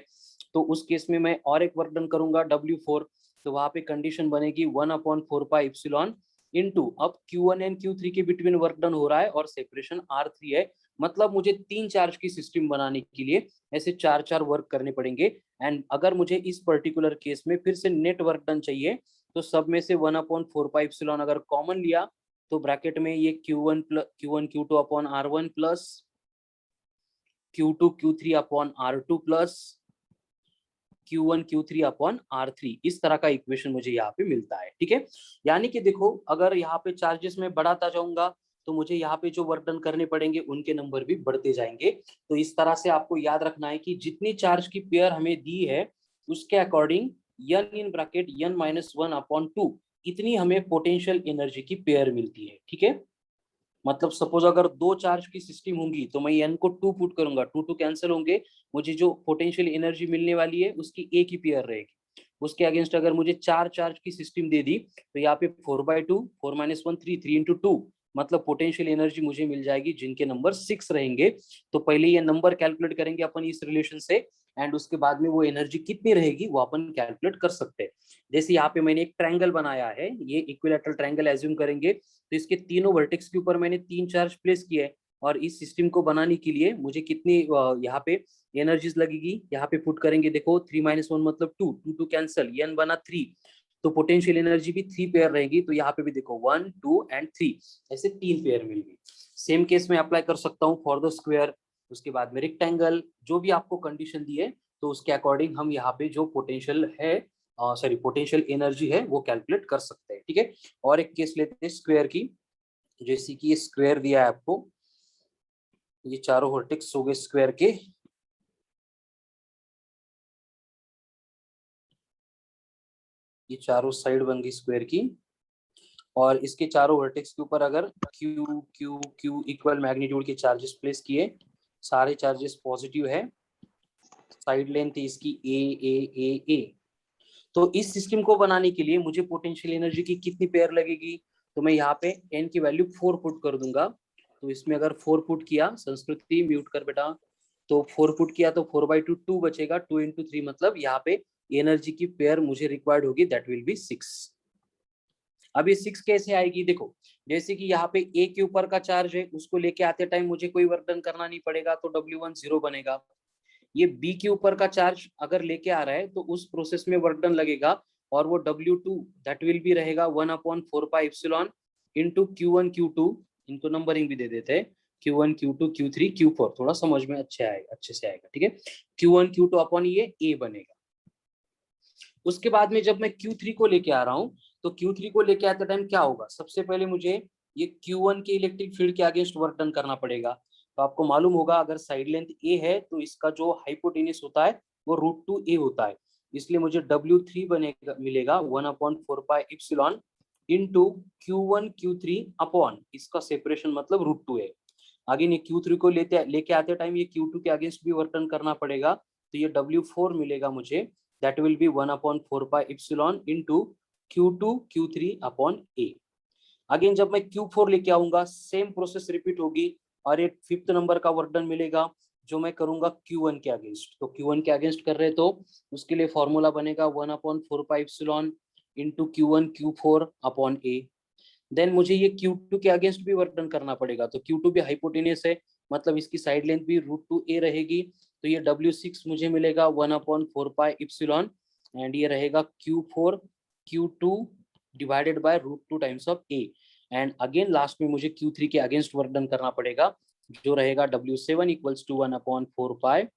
तो उस केस में मैं और एक वर्क डन करूंगा W4, तो वहां पे कंडीशन बनेगी 1/4 पाई इप्सिलॉन इंटू अब Q1 एंड Q3 के बिटवीन वर्क डन हो रहा है और सेपरेशन R3 है मतलब मुझे 3 चार्ज की सिस्टम बनाने के लिए ऐसे 4 वर्क करने पड़ेंगे। एंड अगर मुझे इस पर्टिकुलर केस में फिर से नेट वर्क डन चाहिए, तो सब में से 1/4 अगर कॉमन लिया, तो ब्रैकेट में ये Q1 Q2 upon R1 plus Q2 Q3 upon R2 plus Q1 Q3 upon R3, इस तरह का इक्वेशन मुझे यहाँ पे मिलता है। ठीक है, यानी कि देखो अगर यहाँ पे चार्जेस में बढ़ाता जाऊंगा तो मुझे यहाँ पे जो वर्क डन करने पड़ेंगे उनके नंबर भी बढ़ते जाएंगे। तो इस तरह से आपको याद रखना है कि जितनी चार्ज की पेयर हमें दी है उसके according n in bracket n-1/2 इतनी हमें पोटेंशियल एनर्जी की पेयर मिलती है। ठीक है, मतलब सपोज अगर 2 चार्ज की सिस्टम होंगी तो मैं n को 2 पुट करूंगा, 2 कैंसिल होंगे, मुझे जो पोटेंशियल एनर्जी मिलने वाली है उसकी एक ही पेयर रहेगी। उसके अगेंस्ट अगर मुझे 4 चार्ज की सिस्टम दे दी तो यहाँ पे 4/2, 4-1 3 मतलब पोटेंशियल एनर्जी मुझे मिल जाएगी जिनके नंबर 6 रहेंगे। तो पहले ये नंबर कैलकुलेट करेंगे अपन इस रिलेशन से, एंड उसके बाद में वो एनर्जी कितनी रहेगी वो अपन कैलकुलेट कर सकते हैं। जैसे यहाँ पे मैंने एक ट्रायंगल बनाया है, ये इक्विलैटरल ट्रायंगल एज्यूम करेंगे, तो इसके तीनों वर्टेक्स के ऊपर मैंने 3 चार्ज प्लेस किए हैं। और इस सिस्टम को बनाने के लिए मुझे कितनी यहाँ पे एनर्जीज लगेगी, यहाँ पे पुट करेंगे, देखो 3-1 मतलब 2 कैंसल, n बना 3, तो पोटेंशियल एनर्जी भी 3 पेयर रहेगी। तो यहाँ पे भी देखो 1 2 एंड 3, ऐसे 3 पेयर मिल गई। सेम केस में अप्लाई कर सकता हूँ फॉर द स्क्वायर, उसके बाद में रेक्टेंगल, जो भी आपको कंडीशन दी है तो उसके अकॉर्डिंग हम यहाँ पे जो पोटेंशियल है, सॉरी पोटेंशियल एनर्जी है वो कैलकुलेट कर सकते हैं। ठीक है, और एक केस लेते हैं स्क्वायर की। जैसे कि ये स्क्वायर दिया है आपको, ये चारों वर्टेक्स हो गए स्क्वायर के, ये चारों साइड बन गई स्क्वायर की, और इसके चारों वर्टेक्स के ऊपर अगर Q Q Q equal magnitude के चार्जेस प्लेस किए, सारे चार्जेस पॉजिटिव है, साइड लेंथ इसकी ए। तो इस सिस्टम को बनाने के लिए मुझे पोटेंशियल एनर्जी की कितनी पेयर लगेगी, तो मैं यहाँ पे n की वैल्यू 4 पुट कर दूंगा। तो इसमें अगर 4 पुट किया, संस्कृति म्यूट कर बेटा, तो 4 पुट किया तो 4/2 2 बचेगा, 2 × 3 मतलब यहाँ पे एनर्जी की पेयर मुझे रिक्वायर्ड होगी, दैट विल बी 6। अब ये 6 कैसे आएगी, देखो जैसे कि यहाँ पे ए के ऊपर का चार्ज है, उसको लेके आते टाइम मुझे कोई वर्क डन करना नहीं पड़ेगा, तो W1 0 बनेगा। ये बी के ऊपर का चार्ज अगर लेके आ रहा है तो उस प्रोसेस में वर्क डन लगेगा, और वो W2 दैट विल भी रहेगा 1/4πε इंटू Q1 Q2, इनको नंबरिंग भी दे देते हैं, Q1 Q2 Q3 Q4, थोड़ा समझ में अच्छे से आएगा। ठीक है, Q1 Q2 अपॉन ये ए बनेगा। उसके बाद में जब मैं Q3 को लेके आ रहा हूँ, तो Q3 को लेके आते टाइम क्या होगा, सबसे पहले मुझे ये Q1 के इलेक्ट्रिक फील्ड के अगेंस्ट वर्क डन करना पड़ेगा। तो आपको मालूम होगा अगर साइड लेंथ ए है तो इसका जो हाइपोटेन्यूस होता है वो √2a होता है, इसलिए मुझे W3 बनेगा, मिलेगा 1/4πε इंटू Q1 Q3 अपॉन इसका सेपरेशन मतलब √2a। आगे ये Q3 को लेके आते टाइम ये Q2 के अगेंस्ट भी वर्क डन करना पड़ेगा, तो ये W4 मिलेगा मुझे, that will be 1/4πε into Q2 Q3 upon a। Again जब मैं Q4 लेके आऊंगा सेम प्रोसेस रिपीट होगी, और एक 5th नंबर का वर्क डन मिलेगा जो मैं करूंगा Q1 के अगेंस्ट। तो Q1 के अगेंस्ट कर रहे तो उसके लिए फॉर्मूला बनेगा 1/4πε into Q1 Q4 upon a। Then मुझे ये Q2 के अगेंस्ट भी वर्क डन करना पड़ेगा, तो Q2 भी हाइपोटेनियस है, मतलब इसकी साइड लेंथ भी √2a रहेगी, तो ये W6 मुझे मिलेगा 1/4πε, एंड ये रहेगा Q4 Q2 divided by √2 times of a। And again last में मुझे Q3 के अगेंस्ट वर्क डन करना पड़ेगा, जो रहेगा W7 equals to 1/4πε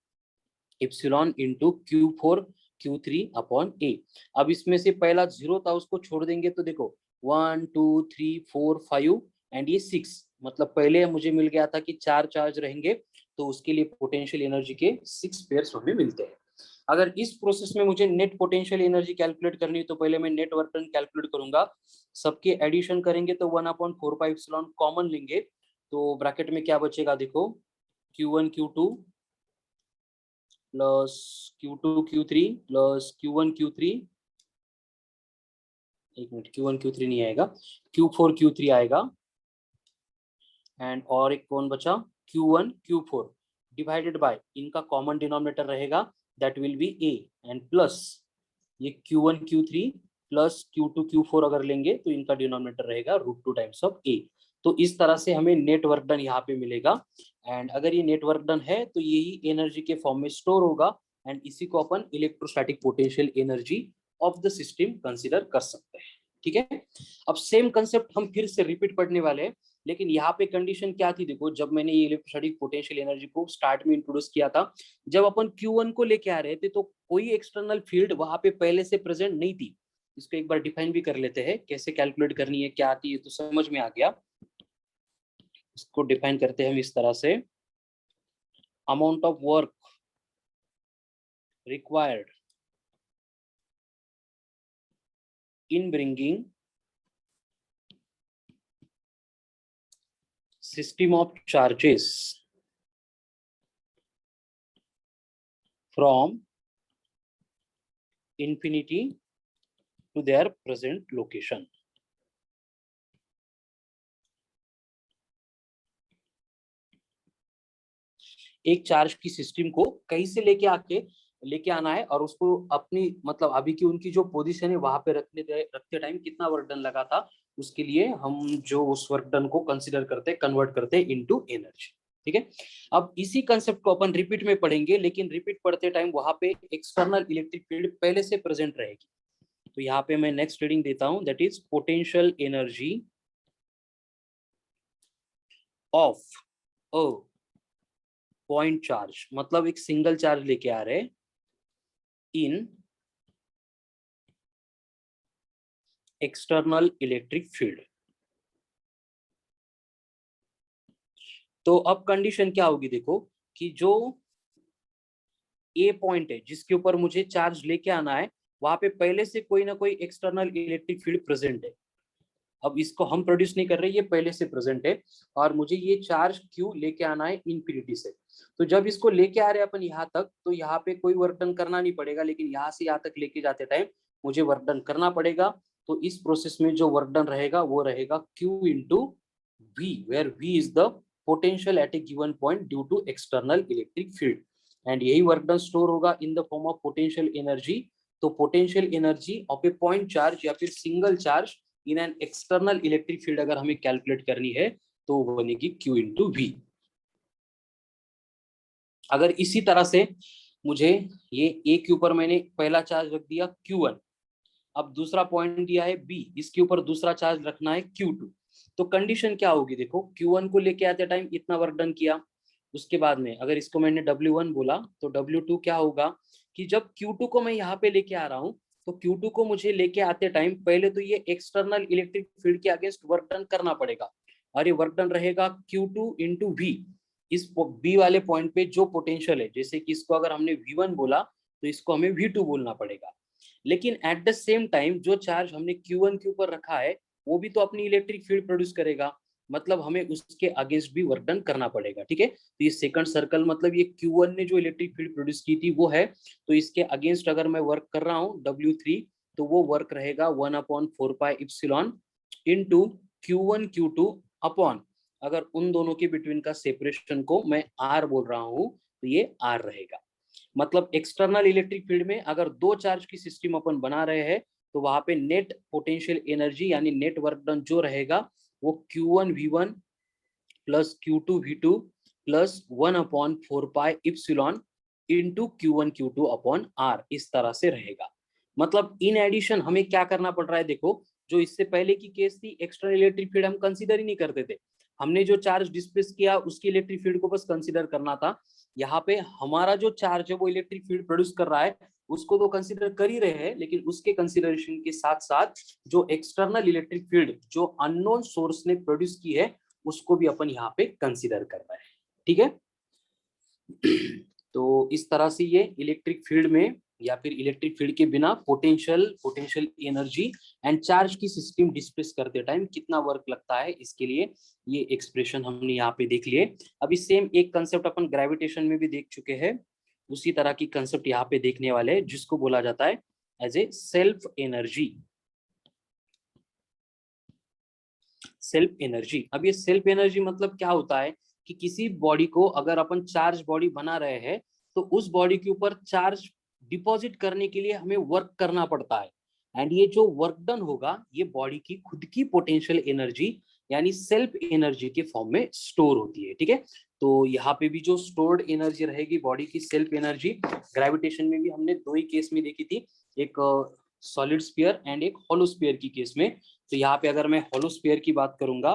into Q4 Q3 upon a। अब इसमें से पहला 0 था उसको छोड़ देंगे, तो देखो 1 2 3 4 5 एंड ये 6, मतलब पहले मुझे मिल गया था कि 4 चार्ज रहेंगे, तो उसके लिए पोटेंशियल एनर्जी के 6 पेयर्स हमें मिलते हैं। अगर इस प्रोसेस में मुझे नेट पोटेंशियल एनर्जी कैलकुलेट करनी है तो पहले मैं नेट वर्क डन कैलकुलेट करूंगा, सबके एडिशन करेंगे तो 1/4πε कॉमन लेंगे, तो ब्रैकेट में क्या बचेगा, देखो Q1 Q2 plus Q2 Q3 plus Q1 Q3, एक मिनट, Q1 Q3 नहीं आएगा, Q4 Q3 आएगा, एंड और एक कौन बचा, Q1 Q4 डिवाइडेड बाय इनका कॉमन डिनोमिनेटर रहेगा, that will B a, and plus ये Q1 Q3 plus Q2 Q4 अगर लेंगे तो इनका डिनोमिनेटर रहेगा √2 टाइम्स ऑफ a। तो इस तरह से हमें नेट वर्क डन यहाँ पे मिलेगा। एंड अगर ये नेट वर्क डन है तो यही एनर्जी के फॉर्म में स्टोर होगा एंड इसी को अपन electrostatic potential energy of the system consider कर सकते हैं। ठीक है, अब सेम कंसेप्ट हम फिर से रिपीट पढ़ने वाले हैं, लेकिन यहाँ पे कंडीशन क्या थी देखो, जब मैंने ये इलेक्ट्रोस्टैटिक पोटेंशियल एनर्जी को स्टार्ट में इंट्रोड्यूस किया था, जब अपन Q1 को लेके आ रहे थे तो कोई एक्सटर्नल फील्ड वहां पे पहले से प्रेजेंट नहीं थी। इसको एक बार डिफाइन भी कर लेते हैं, कैसे कैलकुलेट करनी है, क्या आती है, तो समझ में आ गया। इसको डिफाइन करते हैं हम इस तरह से, amount of work required in bringing system of charges from infinity to their present location। एक चार्ज की सिस्टम को कहीं से लेके आना है और उसको अपनी मतलब अभी की उनकी जो पोजीशन है वहां पे रखते टाइम कितना वर्क डन लगा था, उसके लिए हम जो उस वर्क डन को कंसीडर करते हैं, कन्वर्ट करते हैं इनटू एनर्जी। ठीक है, अब इसी कंसेप्ट को अपन रिपीट में पढ़ेंगे, लेकिन रिपीट पढ़ते टाइम वहां पे एक्सटर्नल इलेक्ट्रिक फील्ड पहले से प्रेजेंट रहेगी। तो यहाँ पे मैं नेक्स्ट रीडिंग देता हूं, that is potential energy of a point charge, मतलब एक सिंगल चार्ज लेके आ रहे इन एक्सटर्नल इलेक्ट्रिक फील्ड। तो अब कंडीशन क्या होगी देखो, कि जो ए पॉइंट है जिसके ऊपर मुझे चार्ज लेके आना है, वहां पे पहले से कोई ना कोई एक्सटर्नल इलेक्ट्रिक फील्ड प्रेजेंट है। अब इसको हम प्रोड्यूस नहीं कर रहे, ये पहले से प्रेजेंट है और मुझे ये चार्ज क्यू लेके आना है इनफिनिटी से। तो जब इसको लेके आ रहे हैं अपन यहाँ तक, तो यहाँ पे कोई वर्क डन करना नहीं पड़ेगा, लेकिन यहाँ से यहाँ तक लेके जाते टाइम मुझे वर्क डन करना पड़ेगा। तो इस प्रोसेस में जो वर्क डन रहेगा वो रहेगा Q into V, where V is the potential at a given point due to external electric field, and यही वर्क डन स्टोर होगा in the form of potential energy. तो potential energy of a point charge या फिर single charge in an external electric field अगर हमें calculate करनी है तो वो बनेगी Q इंटू V। अगर इसी तरह से मुझे ये A के ऊपर मैंने पहला चार्ज रख दिया Q1, अब दूसरा पॉइंट दिया है B, इसके ऊपर दूसरा चार्ज रखना है Q2, तो कंडीशन क्या होगी देखो, Q1 को लेके आते टाइम इतना वर्क डन किया, उसके बाद में अगर इसको मैंने W1 बोला तो W2 क्या होगा कि जब Q2 को मैं यहाँ पे लेके आ रहा हूँ, तो Q2 को मुझे लेके आते टाइम पहले तो ये एक्सटर्नल इलेक्ट्रिक फील्ड के अगेंस्ट वर्क डन करना पड़ेगा, और ये वर्क डन रहेगा Q2 इंटू V। इस B वाले पॉइंट पे जो पोटेंशियल है, जैसे कि इसको अगर हमने V1 बोला तो इसको हमें V2 बोलना पड़ेगा, लेकिन एट द सेम टाइम जो चार्ज हमने Q1 के ऊपर रखा है वो भी तो अपनी इलेक्ट्रिक फील्ड प्रोड्यूस करेगा, मतलब हमें उसके अगेंस्ट भी वर्क डन करना पड़ेगा। ठीक है, तो ये सेकंड सर्कल मतलब ये Q1 ने जो इलेक्ट्रिक फील्ड प्रोड्यूस की थी वो है, तो इसके अगेंस्ट अगर मैं वर्क कर रहा हूँ W3, तो वो वर्क रहेगा 1/4πε इंटू Q1 Q2 अपॉन, अगर उन दोनों के बिटवीन का सेपरेशन को मैं R बोल रहा हूँ तो ये R रहेगा। मतलब एक्सटर्नल इलेक्ट्रिक फील्ड में अगर दो चार्ज की सिस्टम अपन बना रहे हैं तो वहां पे नेट पोटेंशियल एनर्जी यानी नेट वर्क डन जो रहेगा वो Q1 V1 plus Q2 V2 plus 1/4πε into Q1 Q2 upon R, इस तरह से रहेगा। मतलब इन एडिशन हमें क्या करना पड़ रहा है देखो, जो इससे पहले की केस थी एक्सटर्नल इलेक्ट्रिक फील्ड हम कंसीडर ही नहीं करते थे, हमने जो चार्ज डिस्प्लेस किया उसकी इलेक्ट्रिक फील्ड को बस कंसीडर करना था। यहाँ पे हमारा जो चार्ज है वो इलेक्ट्रिक फील्ड प्रोड्यूस कर रहा है, उसको तो कंसीडर कर ही रहे हैं, लेकिन उसके कंसीडरेशन के साथ साथ जो एक्सटर्नल इलेक्ट्रिक फील्ड जो अननोन सोर्स ने प्रोड्यूस की है उसको भी अपन यहाँ पे कंसीडर कर रहे हैं। ठीक है, तो इस तरह से ये इलेक्ट्रिक फील्ड में या फिर इलेक्ट्रिक फील्ड के बिना पोटेंशियल एनर्जी एंड चार्ज की सिस्टम डिस्प्लेस करते टाइम कितना वर्क लगता है, इसके लिए ये एक्सप्रेशन हमने यहाँ पे देख लिए। अभी सेम एक कंसेप्ट अपन ग्रेविटेशन में भी देख चुके हैं, उसी तरह की कंसेप्ट यहाँ पे देखने वाले हैं जिसको बोला जाता है as a self energy. Self energy, अब ये सेल्फ एनर्जी मतलब क्या होता है कि किसी बॉडी को अगर अपन चार्ज बॉडी बना रहे हैं तो उस बॉडी के ऊपर चार्ज डिपॉजिट करने के लिए हमें वर्क करना पड़ता है, एंड ये जो वर्क डन होगा ये बॉडी की खुद की पोटेंशियल एनर्जी यानी सेल्फ एनर्जी के फॉर्म में स्टोर होती है। ठीक है, तो यहाँ पे भी जो स्टोर्ड एनर्जी रहेगी बॉडी की सेल्फ एनर्जी, ग्रेविटेशन में भी हमने दो ही केस में देखी थी, एक सॉलिड स्फीयर एंड एक हॉलो स्फीयर की केस में। तो यहाँ पे अगर मैं हॉलो स्फीयर की बात करूंगा,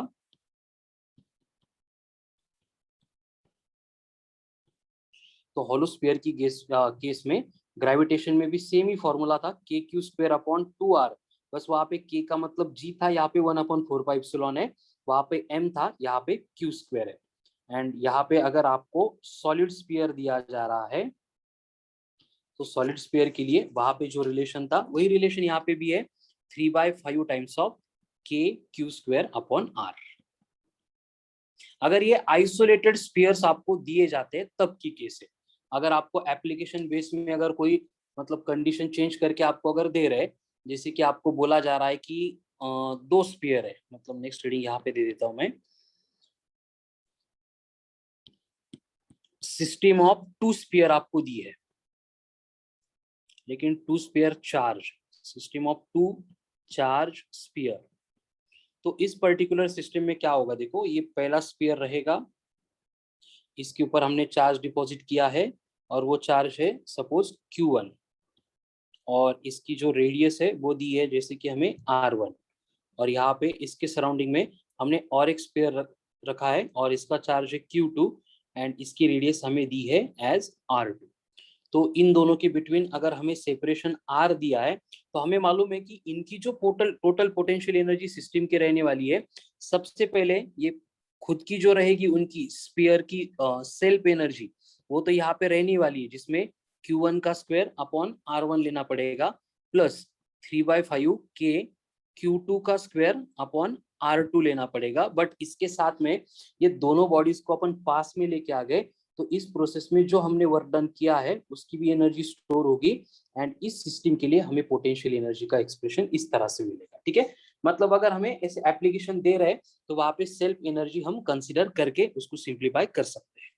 तो हॉलो स्फीयर की केस में ग्रेविटेशन में भी सेम ही फॉर्मूला था, के क्यू स्क्वायर अपॉन 2r। बस वहां पे के का मतलब जी था, यहाँ पे 1/4 है, वहां पे m था, यहाँ पे क्यू स्क्वायर है। एंड यहाँ पे अगर आपको सॉलिड स्फीयर दिया जा रहा है, तो सॉलिड स्फीयर के लिए वहां पे जो रिलेशन था वही रिलेशन यहाँ पे भी है, 3/5 टाइम्स ऑफ के क्यू स्क्वायर अपॉन r। अगर ये आइसोलेटेड स्फीयर्स आपको दिए जाते हैं तब की केस है। अगर आपको एप्लीकेशन बेस में अगर कोई मतलब कंडीशन चेंज करके आपको अगर दे रहे, जैसे कि आपको बोला जा रहा है कि दो स्फीयर है, मतलब नेक्स्ट रीडिंग यहाँ पे दे देता हूं मैं, सिस्टम ऑफ 2 स्फीयर आपको दी है, लेकिन 2 sphere charge, system of 2 charge sphere. तो इस पर्टिकुलर सिस्टम में क्या होगा, देखो ये पहला स्फीयर रहेगा, इसके ऊपर हमने चार्ज डिपॉजिट किया है और वो चार्ज है सपोज Q1, और इसकी जो रेडियस है वो दी है जैसे कि हमें R1, और यहाँ पे इसके सराउंडिंग में हमने और एक स्फीयर रखा है और इसका चार्ज है Q2 एंड इसकी रेडियस हमें दी है एज R2। तो इन दोनों के बिटवीन अगर हमें सेपरेशन R दिया है, तो हमें मालूम है कि इनकी जो टोटल पोटेंशियल एनर्जी सिस्टम की रहने वाली है, सबसे पहले ये खुद की जो रहेगी उनकी स्फीयर की सेल्फ एनर्जी, वो तो यहाँ पे रहने वाली है, जिसमें Q1 का स्क्वायर अपॉन R1 लेना पड़ेगा, प्लस 3/5 के Q2 का स्क्वायर अपॉन R2 लेना पड़ेगा। बट इसके साथ में ये दोनों बॉडीज को अपन पास में लेके आ गए, तो इस प्रोसेस में जो हमने वर्क डन किया है उसकी भी एनर्जी स्टोर होगी, एंड इस सिस्टम के लिए हमें पोटेंशियल एनर्जी का एक्सप्रेशन इस तरह से मिलेगा। ठीक है, मतलब अगर हमें ऐसे एप्लीकेशन दे रहे तो वहां पे सेल्फ एनर्जी हम कंसिडर करके उसको सिंप्लीफाई कर सकते हैं।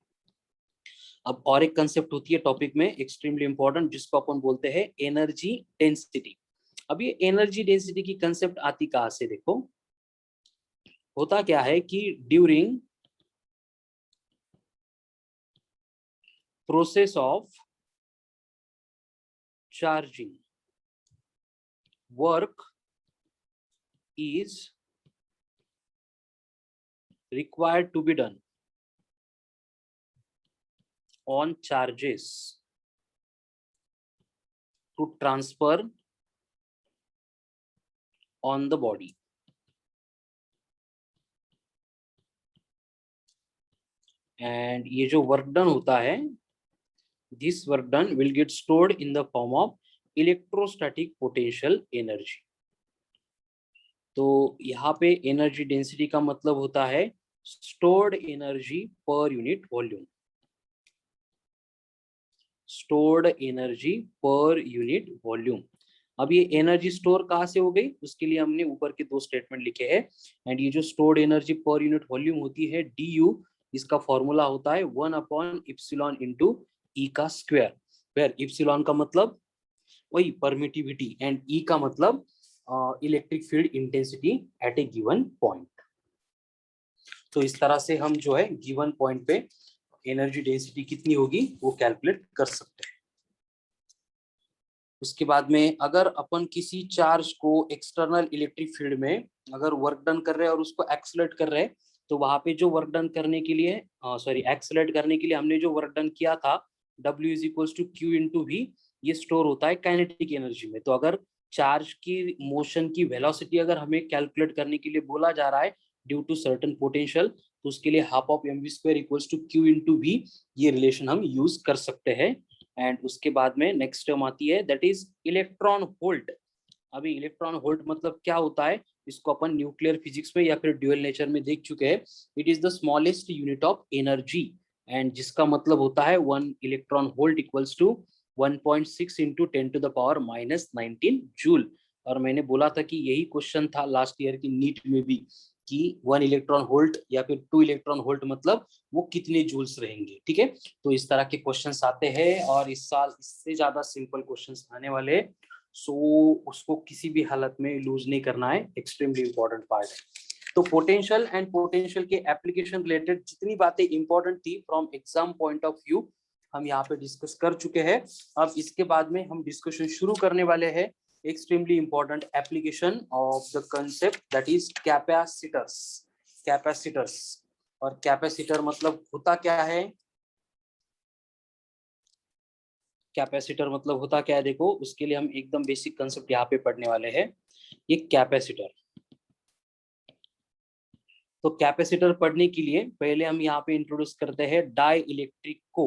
अब और एक कंसेप्ट होती है टॉपिक में एक्सट्रीमली इंपॉर्टेंट, जिसको अपन बोलते हैं एनर्जी डेंसिटी। अब ये एनर्जी डेंसिटी की कंसेप्ट आती कहां से, देखो होता क्या है कि during process of charging, work is required to be done on charges to transfer on the body. And ये जो वर्क डन होता है, this work done will get stored in the form of electrostatic potential energy. तो यहाँ पे energy density का मतलब होता है स्टोर्ड एनर्जी पर यूनिट वॉल्यूम, स्टोर्ड एनर्जी पर यूनिट वॉल्यूम। अब ये एनर्जी स्टोर कहाँ से हो गई, उसके लिए हमने ऊपर के दो स्टेटमेंट लिखे हैं। एंड ये जो स्टोर्ड एनर्जी पर यूनिट वॉल्यूम होती है DU, इसका फॉर्मूला होता है 1/ε इंटू ई का स्क्वायर, वेयर इप्सिलॉन का मतलब वही परमिटिविटी एंड ई का मतलब electric field intensity at a given point. तो इस तरह से हम जो है गिवन पॉइंट पे एनर्जी डेंसिटी कितनी होगी वो कैलकुलेट कर सकते हैं। उसके बाद में अगर अपन किसी चार्ज को एक्सटर्नल इलेक्ट्रिक फील्ड में अगर वर्क डन कर रहे हैं और उसको एक्सलेट कर रहे हैं, तो वहां पे जो वर्क डन करने के लिए एक्सलेट करने के लिए हमने जो वर्क डन किया था W is equals to Q into V, ये स्टोर होता है काइनेटिक एनर्जी में। तो अगर चार्ज की मोशन की वेलोसिटी अगर हमें कैलकुलेट करने के लिए बोला जा रहा है ड्यू टू सर्टेन पोटेंशियल, तो उसके लिए half of mv square equals to Q into V, ये रिलेशन हम यूज कर सकते हैं। एंड उसके बाद में नेक्स्ट टर्म आती है दैट इज इलेक्ट्रॉन वोल्ट। अभी इलेक्ट्रॉन वोल्ट मतलब क्या होता है, इसको अपन न्यूक्लियर फिजिक्स में या फिर ड्यूअल नेचर में देख चुके हैं। It is the smallest unit of energy, and जिसका मतलब होता है 1 electron volt equals to 1.6 into 10 to the power -19 joule. और मैंने बोला था कि यही क्वेश्चन था लास्ट ईयर की नीट में भी कि 1 इलेक्ट्रॉन वोल्ट या फिर 2 इलेक्ट्रॉन वोल्ट मतलब वो कितने जूल्स रहेंगे। ठीक है, तो इस तरह के क्वेश्चंस आते हैं और इस साल इससे ज्यादा सिंपल क्वेश्चंस आने वाले हैं। सो उसको किसी भी हालत में लूज नहीं करना है, एक्सट्रीमली इंपॉर्टेंट पार्ट है। तो पोटेंशियल एंड पोटेंशियल के एप्लीकेशन रिलेटेड जितनी बातें इंपॉर्टेंट थी from exam point of view हम यहाँ पे डिस्कस कर चुके हैं। अब इसके बाद में हम डिस्कशन शुरू करने वाले हैं extremely important application of the concept that is capacitors. Capacitors और कैपेसिटर मतलब होता क्या है, कैपेसिटर मतलब होता क्या है, देखो उसके लिए हम एकदम बेसिक कंसेप्ट यहाँ पे पढ़ने वाले हैं। ये कैपेसिटर, तो कैपेसिटर पढ़ने के लिए पहले हम यहाँ पे इंट्रोड्यूस करते हैं डाई इलेक्ट्रिक को।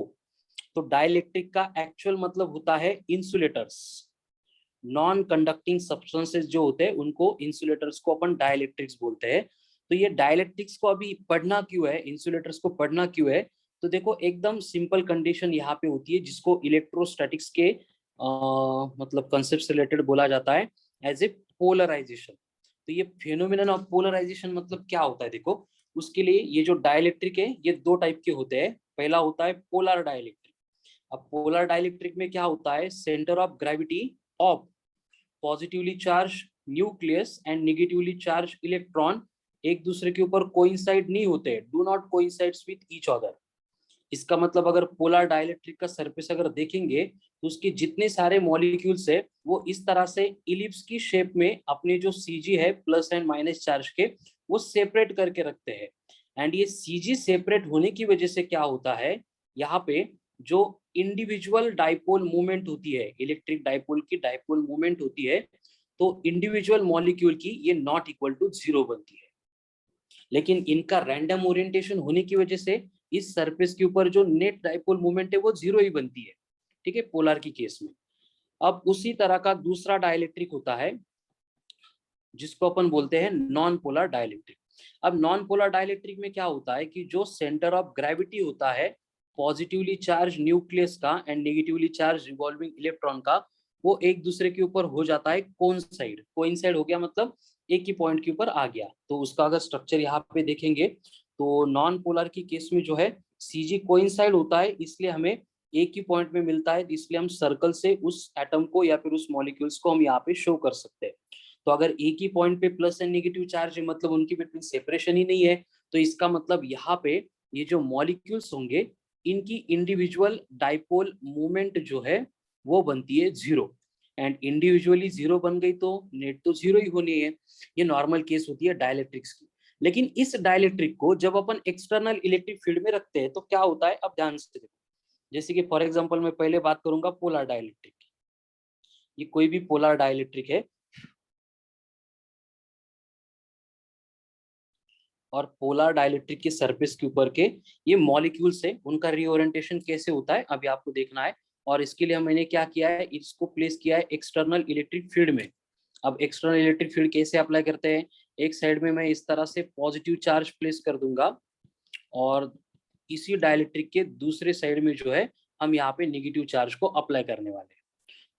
तो डाई इलेक्ट्रिक का एक्चुअल मतलब होता है इंसुलेटर्स। नॉन कंडक्टिंग सब्सटेंसेस जो होते हैं उनको इंसुलेटर्स को अपन डाई इलेक्ट्रिक्स बोलते हैं। तो ये डाई इलेक्ट्रिक्स को अभी पढ़ना क्यों है, इंसुलेटर्स को पढ़ना क्यों है, तो देखो एकदम सिंपल कंडीशन यहाँ पे होती है जिसको इलेक्ट्रोस्टैटिक्स के मतलब कंसेप्ट से रिलेटेड बोला जाता है एज ए पोलराइजेशन। तो ये फेनोमेनन ऑफ पोलराइजेशन मतलब क्या होता है, देखो उसके लिए ये जो डाइलेक्ट्रिक है ये दो टाइप के होते हैं। पहला होता है पोलर डाइलेक्ट्रिक। अब पोलर डाइलेक्ट्रिक में क्या होता है, centre of gravity of positively charge nucleus and negatively charge electron एक दूसरे के ऊपर कोइंसाइड नहीं होते, do not coincides with each other. इसका मतलब अगर पोलर डाइलेक्ट्रिक का सरफेस अगर देखेंगे तो उसके जितने सारे मॉलिक्यूल्स है वो इस तरह से इलिप्स की शेप में अपने जो सीजी है प्लस एंड माइनस चार्ज के वो सेपरेट करके रखते हैं। एंड ये सीजी सेपरेट होने की वजह से क्या होता है, यहाँ पे जो इंडिविजुअल डाइपोल मूवमेंट होती है, इलेक्ट्रिक डाइपोल की डाइपोल मूवमेंट होती है, तो इंडिविजुअल मॉलिक्यूल की ये नॉट इक्वल टू 0 बनती है। लेकिन इनका रैंडम ओरिएंटेशन होने की वजह से इस सरफेस के ऊपर जो नेट डाइपोल मूवमेंट है वो 0 ही बनती है, ठीक है, पोलर की केस में। अब उसी तरह का दूसरा डाइलेक्ट्रिक होता है जिसको अपन बोलते हैं नॉन पोलर डाइलेक्ट्रिक। अब नॉन पोलर डाइलेक्ट्रिक में क्या होता है कि जो सेंटर ऑफ ग्रेविटी होता है पॉजिटिवली चार्ज न्यूक्लियस का and negatively charge revolving electron का, वो एक दूसरे के ऊपर हो जाता है कोइंसाइड। कोइंसाइड हो गया मतलब एक ही पॉइंट के ऊपर आ गया। तो उसका अगर स्ट्रक्चर यहाँ पे देखेंगे तो नॉन पोलर की केस में जो है सीजी कोइंसाइड होता है, इसलिए हमें एक ही पॉइंट में मिलता है, इसलिए हम सर्कल से उस एटम को या फिर उस मॉलिक्यूल्स को हम यहाँ पे शो कर सकते हैं। तो अगर एक ही पॉइंट पे प्लस एंड नेगेटिव चार्ज है मतलब उनकी बिटवीन सेपरेशन ही नहीं है, तो इसका मतलब यहाँ पे ये जो मॉलिक्यूल्स होंगे इनकी इंडिविजुअल डाइपोल मूवमेंट जो है वो बनती है 0। एंड इंडिविजुअली 0 बन गई तो नेट तो 0 ही होनी है। ये नॉर्मल केस होती है डाइलेक्ट्रिक्स की। लेकिन इस डाइलेक्ट्रिक को जब अपन एक्सटर्नल इलेक्ट्रिक फील्ड में रखते हैं तो क्या होता है, अब ध्यान से देखो। जैसे कि फॉर एग्जांपल मैं पहले बात करूंगा पोलर डाइलेक्ट्रिक। ये कोई भी पोलर डाइलेक्ट्रिक है और पोलर डाइलेक्ट्रिक के सरफेस के ऊपर के ये मॉलिक्यूल्स है, उनका रीओरिएंटेशन कैसे होता है अभी आपको देखना है। और इसके लिए मैंने क्या किया है, इसको प्लेस किया है एक्सटर्नल इलेक्ट्रिक फील्ड में। अब एक्सटर्नल इलेक्ट्रिक फील्ड कैसे अप्लाई करते हैं, एक साइड में मैं इस तरह से पॉजिटिव चार्ज प्लेस कर दूंगा और इसी डाइलेक्ट्रिक के दूसरे साइड में जो है हम यहाँ पे नेगेटिव चार्ज को अप्लाई करने वाले हैं।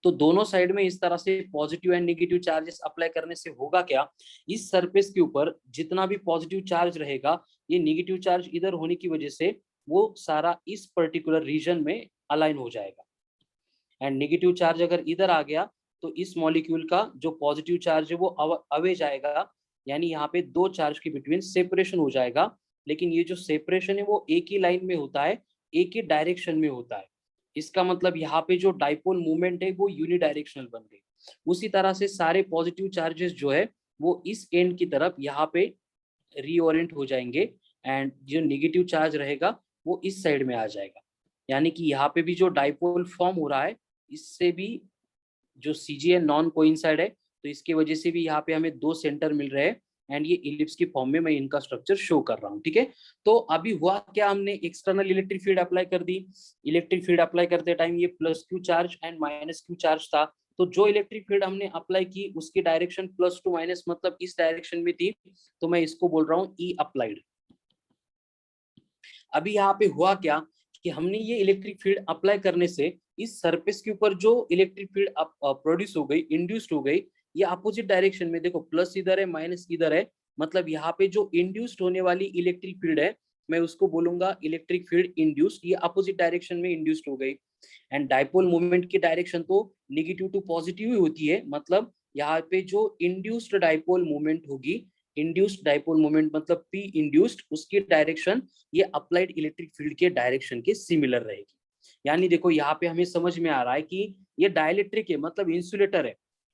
तो दोनों साइड में इस तरह से positive and negative charges apply करने से होगा क्या, इस सरफेस के ऊपर जितना भी पॉजिटिव चार्ज रहेगा ये नेगेटिव चार्ज इधर होने की वजह से वो सारा इस पर्टिकुलर रीजन में अलाइन हो जाएगा। एंड नेगेटिव चार्ज अगर इधर आ गया तो इस मॉलिक्यूल का जो पॉजिटिव चार्ज है वो अवे जाएगा, यानी यहाँ पे दो चार्ज के बिटवीन सेपरेशन हो जाएगा। लेकिन ये जो सेपरेशन है वो एक ही लाइन में होता है, एक ही डायरेक्शन में होता है। इसका मतलब यहाँ पे जो डाइपोल मूवमेंट है वो यूनिडायरेक्शनल बन गई। उसी तरह से सारे पॉजिटिव चार्जेस जो है वो इस एंड की तरफ यहाँ पे रीओरिएंट हो जाएंगे एंड जो नेगेटिव चार्ज रहेगा वो इस साइड में आ जाएगा। यानी कि यहाँ पे भी जो डाइपोल फॉर्म हो रहा है इससे भी जो सीजी है नॉन कोइंसाइड है, तो इसकी वजह से भी यहाँ पे हमें दो सेंटर मिल रहे हैं एंड ये इलिप्स की फॉर्म में मैं इनका स्ट्रक्चर शो कर रहा हूँ, ठीक है। तो अभी हुआ क्या, हमने एक्सटर्नल इलेक्ट्रिक फील्ड अप्लाई कर दी। इलेक्ट्रिक फील्ड अप्लाई करते टाइम ये plus Q charge and minus Q charge था, तो जो इलेक्ट्रिक फील्ड हमने अप्लाई की उसकी डायरेक्शन प्लस टू माइनस मतलब इस डायरेक्शन में थी, तो मैं इसको बोल रहा हूँ ई अप्लाइड। अभी यहाँ पे हुआ क्या कि हमने ये इलेक्ट्रिक फील्ड अप्लाई करने से इस सरफेस के ऊपर जो इलेक्ट्रिक फील्ड प्रोड्यूस हो गई, इंड्यूस्ड हो गई, ये अपोजिट डायरेक्शन में, देखो प्लस इधर है माइनस इधर है, मतलब यहाँ पे जो इंड्यूस्ड होने वाली इलेक्ट्रिक फील्ड है मैं उसको बोलूंगा इलेक्ट्रिक फील्ड इंड्यूस्ड, ये अपोजिट डायरेक्शन में इंड्यूस्ड हो गई। एंड डाइपोल मूवमेंट की डायरेक्शन तो नेगेटिव टू पॉजिटिव ही होती है, मतलब यहाँ पे जो इंड्यूस्ड डाइपोल मूवमेंट होगी इंड्यूस्ड डाइपोल मोमेंट मतलब P इंड्यूस्ड, उसकी डायरेक्शन ये अप्लाइड इलेक्ट्रिक फील्ड के डायरेक्शन के सिमिलर रहेगी। यानी देखो यहाँ पे हमें समझ में आ रहा है कि ये डाइलेक्ट्रिक है, मतलब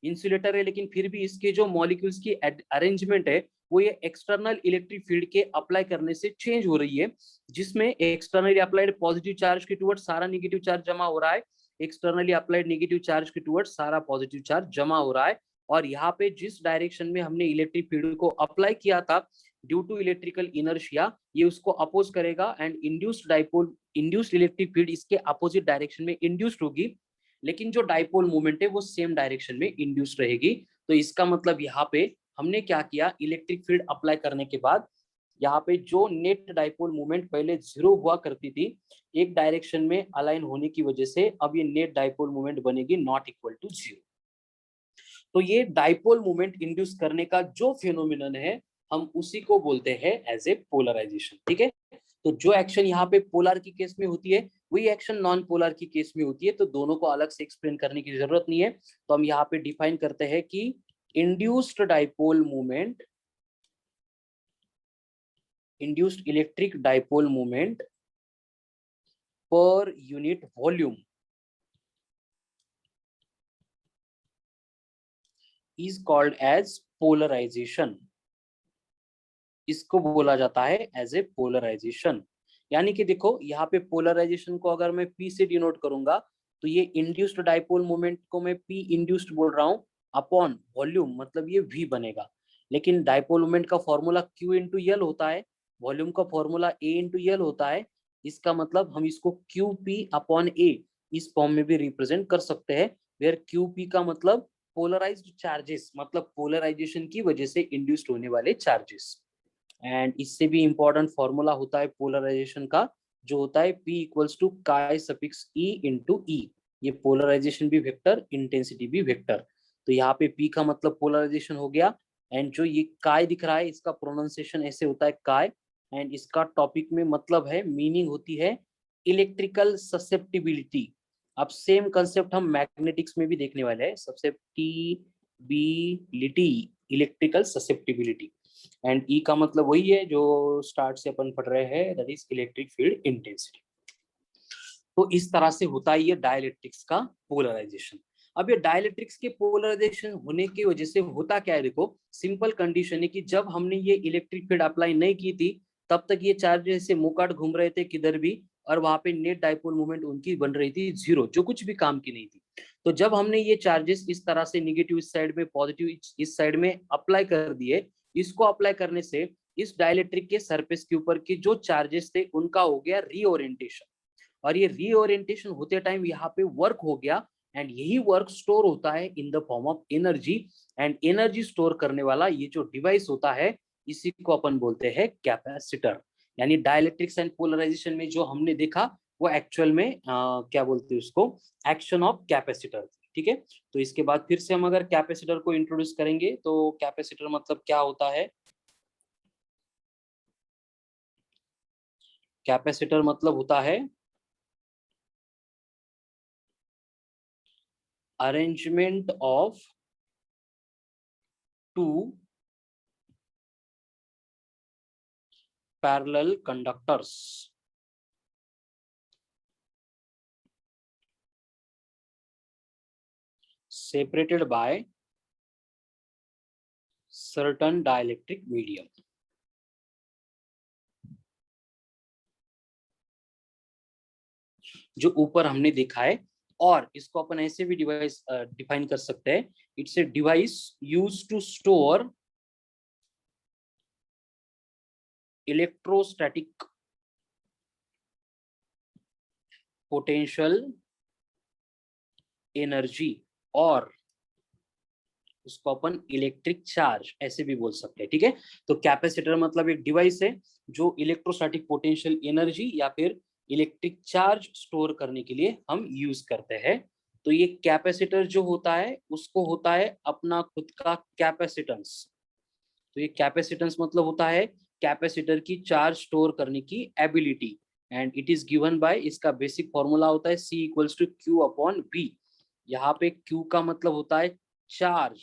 इंसुलेटर है, लेकिन फिर भी इसके जो मॉलिक्यूल्स की अरेंजमेंट है वो ये एक्सटर्नल इलेक्ट्रिक फील्ड के अप्लाई करने से चेंज हो रही है, जिसमें एक्सटर्नली अप्लाइड पॉजिटिव चार्ज के टुवर्ड्स सारा नेगेटिव चार्ज जमा हो रहा है, एक्सटर्नली अप्लाइड नेगेटिव चार्ज के टुवर्ड्स सारा पॉजिटिव चार्ज जमा हो रहा है। और यहाँ पे जिस डायरेक्शन में हमने इलेक्ट्रिक फील्ड को अप्लाई किया था ड्यू टू इलेक्ट्रिकल इनर्शिया, ये उसको अपोज करेगा एंड इंड्यूस्ड इलेक्ट्रिक फील्ड इसके अपोजिट डायरेक्शन में इंड्यूस्ड होगी, लेकिन जो डाइपोल मूवमेंट है वो सेम डायरेक्शन में इंड्यूस्ड रहेगी। तो इसका मतलब यहाँ पे हमने क्या किया, इलेक्ट्रिक फील्ड अप्लाई करने के बाद यहाँ पे जो नेट डाइपोल मूवमेंट पहले 0 हुआ करती थी एक डायरेक्शन में अलाइन होने की वजह से, अब ये नेट डाइपोल मूवमेंट बनेगी नॉट इक्वल टू 0। तो ये डाइपोल मूवमेंट इंड्यूस करने का जो फिनोमिनन है हम उसी को बोलते हैं एज ए पोलराइजेशन। ठीक है, तो जो एक्शन यहाँ पे पोलर की केस में होती है वही एक्शन नॉन पोलर की केस में होती है, तो दोनों को अलग से एक्सप्लेन करने की जरूरत नहीं है। तो हम यहाँ पे डिफाइन करते हैं कि induced electric dipole movement per unit volume is called as polarization. इसको बोला जाता है एज ए पोलराइजेशन। यानी कि देखो यहाँ पे पोलराइजेशन को अगर मैं P से डिनोट करूंगा तो ये इंड्यूस्ड डाइपोल मोमेंट को मैं P इंड्यूस्ड बोल रहा हूँ अपॉन वॉल्यूम, मतलब ये V बनेगा। लेकिन डाइपोल मोमेंट का फॉर्मूला Q इंटू यल होता है, वॉल्यूम का फॉर्मूला A इंटू यल होता है। इसका मतलब हम इसको QP अपॉन A इस फॉर्म में भी रिप्रेजेंट कर सकते हैं, वेयर QP का मतलब पोलराइज्ड चार्जेस, मतलब पोलराइजेशन की वजह से इंड्यूस्ड होने वाले चार्जेस। एंड इससे भी इंपॉर्टेंट फॉर्मूला होता है पोलराइजेशन का, जो होता है P इक्वल्स टू काई सफिक्स E इंटू E। ये पोलराइजेशन भी वेक्टर, इंटेंसिटी भी वेक्टर। तो यहाँ पे P का मतलब पोलराइजेशन हो गया, एंड जो ये काय दिख रहा है इसका प्रोनाउंसिएशन ऐसे होता है काय, एंड इसका टॉपिक में मतलब है, मीनिंग होती है इलेक्ट्रिकल ससेप्टिबिलिटी। अब सेम कंसेप्ट हम मैग्नेटिक्स में भी देखने वाले हैं, ससेप्टिबिलिटी, इलेक्ट्रिकल ससेप्टिबिलिटी। एंड ई का मतलब वही है जो स्टार्ट से अपन पढ़ रहे हैं, that is electric field intensity. तो इस तरह से होता है ये डाइलेक्ट्रिक्स का पोलराइजेशन। अब ये डाइलेक्ट्रिक्स के पोलराइजेशन होने की वजह से होता क्या है, देखो सिंपल कंडीशन है कि जब हमने ये इलेक्ट्रिक फील्ड अप्लाई नहीं की थी तब तक ये चार्ज ऐसे मुकाट घूम रहे थे किधर भी, और वहां पे नेट डाइपोल मोमेंट उनकी बन रही थी 0, जो कुछ भी काम की नहीं थी। तो जब हमने ये चार्जेस इस तरह से निगेटिव इस साइड में, पॉजिटिव इस साइड में अप्लाई कर दिए, इसको अप्लाई करने से इस डाइलेक्ट्रिक के सरफेस के ऊपर के जो चार्जेस थे उनका हो गया रीओरिएंटेशन, और ये रीओरिएंटेशन होते टाइम यहाँ पे वर्क हो गया, एंड यही वर्क स्टोर होता है इन the form of energy. And energy store करने वाला ये जो डिवाइस होता है इसी को अपन बोलते हैं कैपेसिटर। यानी डाइलेक्ट्रिक्स एंड पोलराइजेशन में जो हमने देखा वो एक्चुअल में क्या बोलते हैं उसको, एक्शन ऑफ कैपेसिटर। ठीक है, तो इसके बाद फिर से हम अगर कैपेसिटर को इंट्रोड्यूस करेंगे तो कैपेसिटर मतलब क्या होता है। कैपेसिटर मतलब होता है arrangement of two parallel conductors separated by certain dielectric medium। जो ऊपर हमने देखा है, और इसको अपन ऐसे भी डिवाइस डिफाइन कर सकते हैं, it's a device used to store electrostatic potential energy, और उसको अपन इलेक्ट्रिक चार्ज ऐसे भी बोल सकते हैं। ठीक है, तो कैपेसिटर मतलब एक डिवाइस है जो इलेक्ट्रोस्टैटिक पोटेंशियल एनर्जी या फिर इलेक्ट्रिक चार्ज स्टोर करने के लिए हम यूज करते हैं। तो ये कैपेसिटर जो होता है उसको होता है अपना खुद का कैपेसिटेंस। तो ये कैपेसिटेंस मतलब होता है कैपेसिटर की चार्ज स्टोर करने की ability, and it is given by, इसका बेसिक फॉर्मूला होता है C equals to Q upon V। यहाँ पे Q का मतलब होता है charge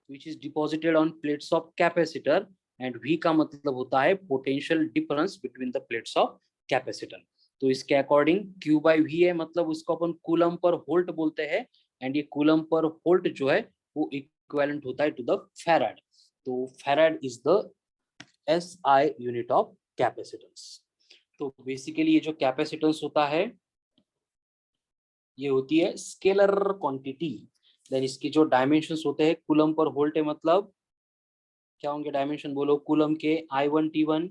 which is deposited on plates of capacitor, and V का मतलब होता है potential difference between the plates of capacitor. तो इसके अकॉर्डिंग Q बाई V है, मतलब उसको अपन कूलम पर वोल्ट बोलते हैं, एंड ये कूलम पर वोल्ट जो है वो इक्विवेलेंट होता है टू द फैराड। तो farad is the SI unit of capacitance. तो बेसिकली ये जो कैपेसिटेंस होता है ये होती है स्केलर क्वांटिटी। देन इसकी जो डायमेंशंस होते हैं, कूलम पर वोल्ट है मतलब क्या होंगे डायमेंशन, बोलो। कूलम के I1 T1,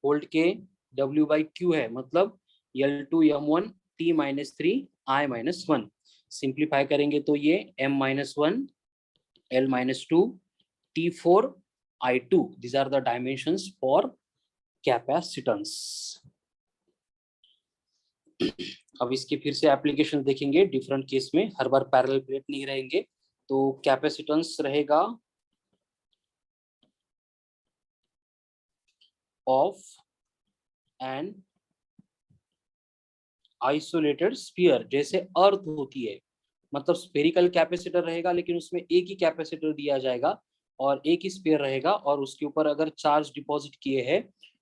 वोल्ट के W बाई Q है, मतलब L2 M1 T minus 3 I minus 1। Simplify करेंगे तो ये M minus 1 L minus 2 T4 I2। these are the dimensions for capacitance। अब इसके फिर से एप्लीकेशन देखेंगे डिफरेंट केस में, हर बार पैरेलल प्लेट नहीं रहेंगे। तो कैपेसिटेंस रहेगा ऑफ एन आइसोलेटेड स्फीयर, जैसे अर्थ होती है, मतलब स्फेरिकल कैपेसिटर रहेगा लेकिन उसमें एक ही कैपेसिटर दिया जाएगा और एक ही स्फीयर रहेगा, और उसके ऊपर अगर चार्ज डिपॉजिट किए हैं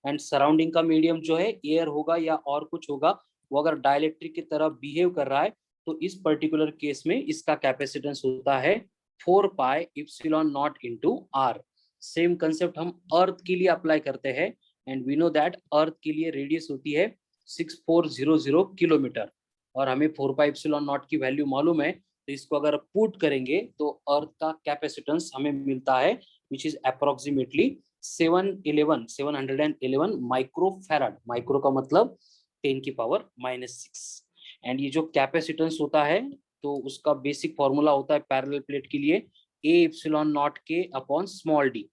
एंड सराउंडिंग का मीडियम जो है एयर होगा या और कुछ होगा, वो अगर डाइलेक्ट्रिक की तरह बिहेव कर रहा है, तो इस पर्टिकुलर केस में इसका कैपेसिटेंस होता है 4 pi epsilon not into R. Same concept हम अर्थ के लिए अप्लाई करते हैं, and we know that earth के लिए रेडियस होती है 6400 किलोमीटर, और हमें 4 पाई इप्सिलॉन नॉट की वैल्यू मालूम है। तो इसको अगर पुट करेंगे तो अर्थ का कैपेसिटेंस हमें मिलता है which is approximately 711 microfarad. Micro का मतलब 10 की पावर -6। एंड ये जो कैपेसिटेंस होता है तो उसका बेसिक फॉर्मूला होता है पैरेलल प्लेट के लिए ए इप्सिलॉन नॉट के अपॉन स्मॉल डी।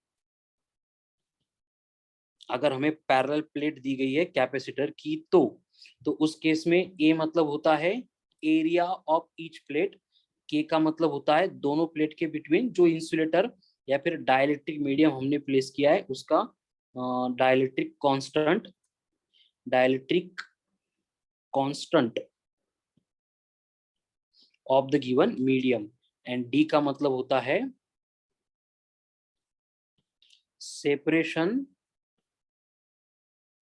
अगर हमें पैरेलल प्लेट दी गई है कैपेसिटर की तो उस केस में ए मतलब होता है एरिया ऑफ ईच प्लेट, के का मतलब होता है दोनों प्लेट के बिटवीन जो इंसुलेटर या फिर डाइलेक्ट्रिक मीडियम हमने प्लेस किया है उसका dielectric constant of the given medium, and D का मतलब होता है separation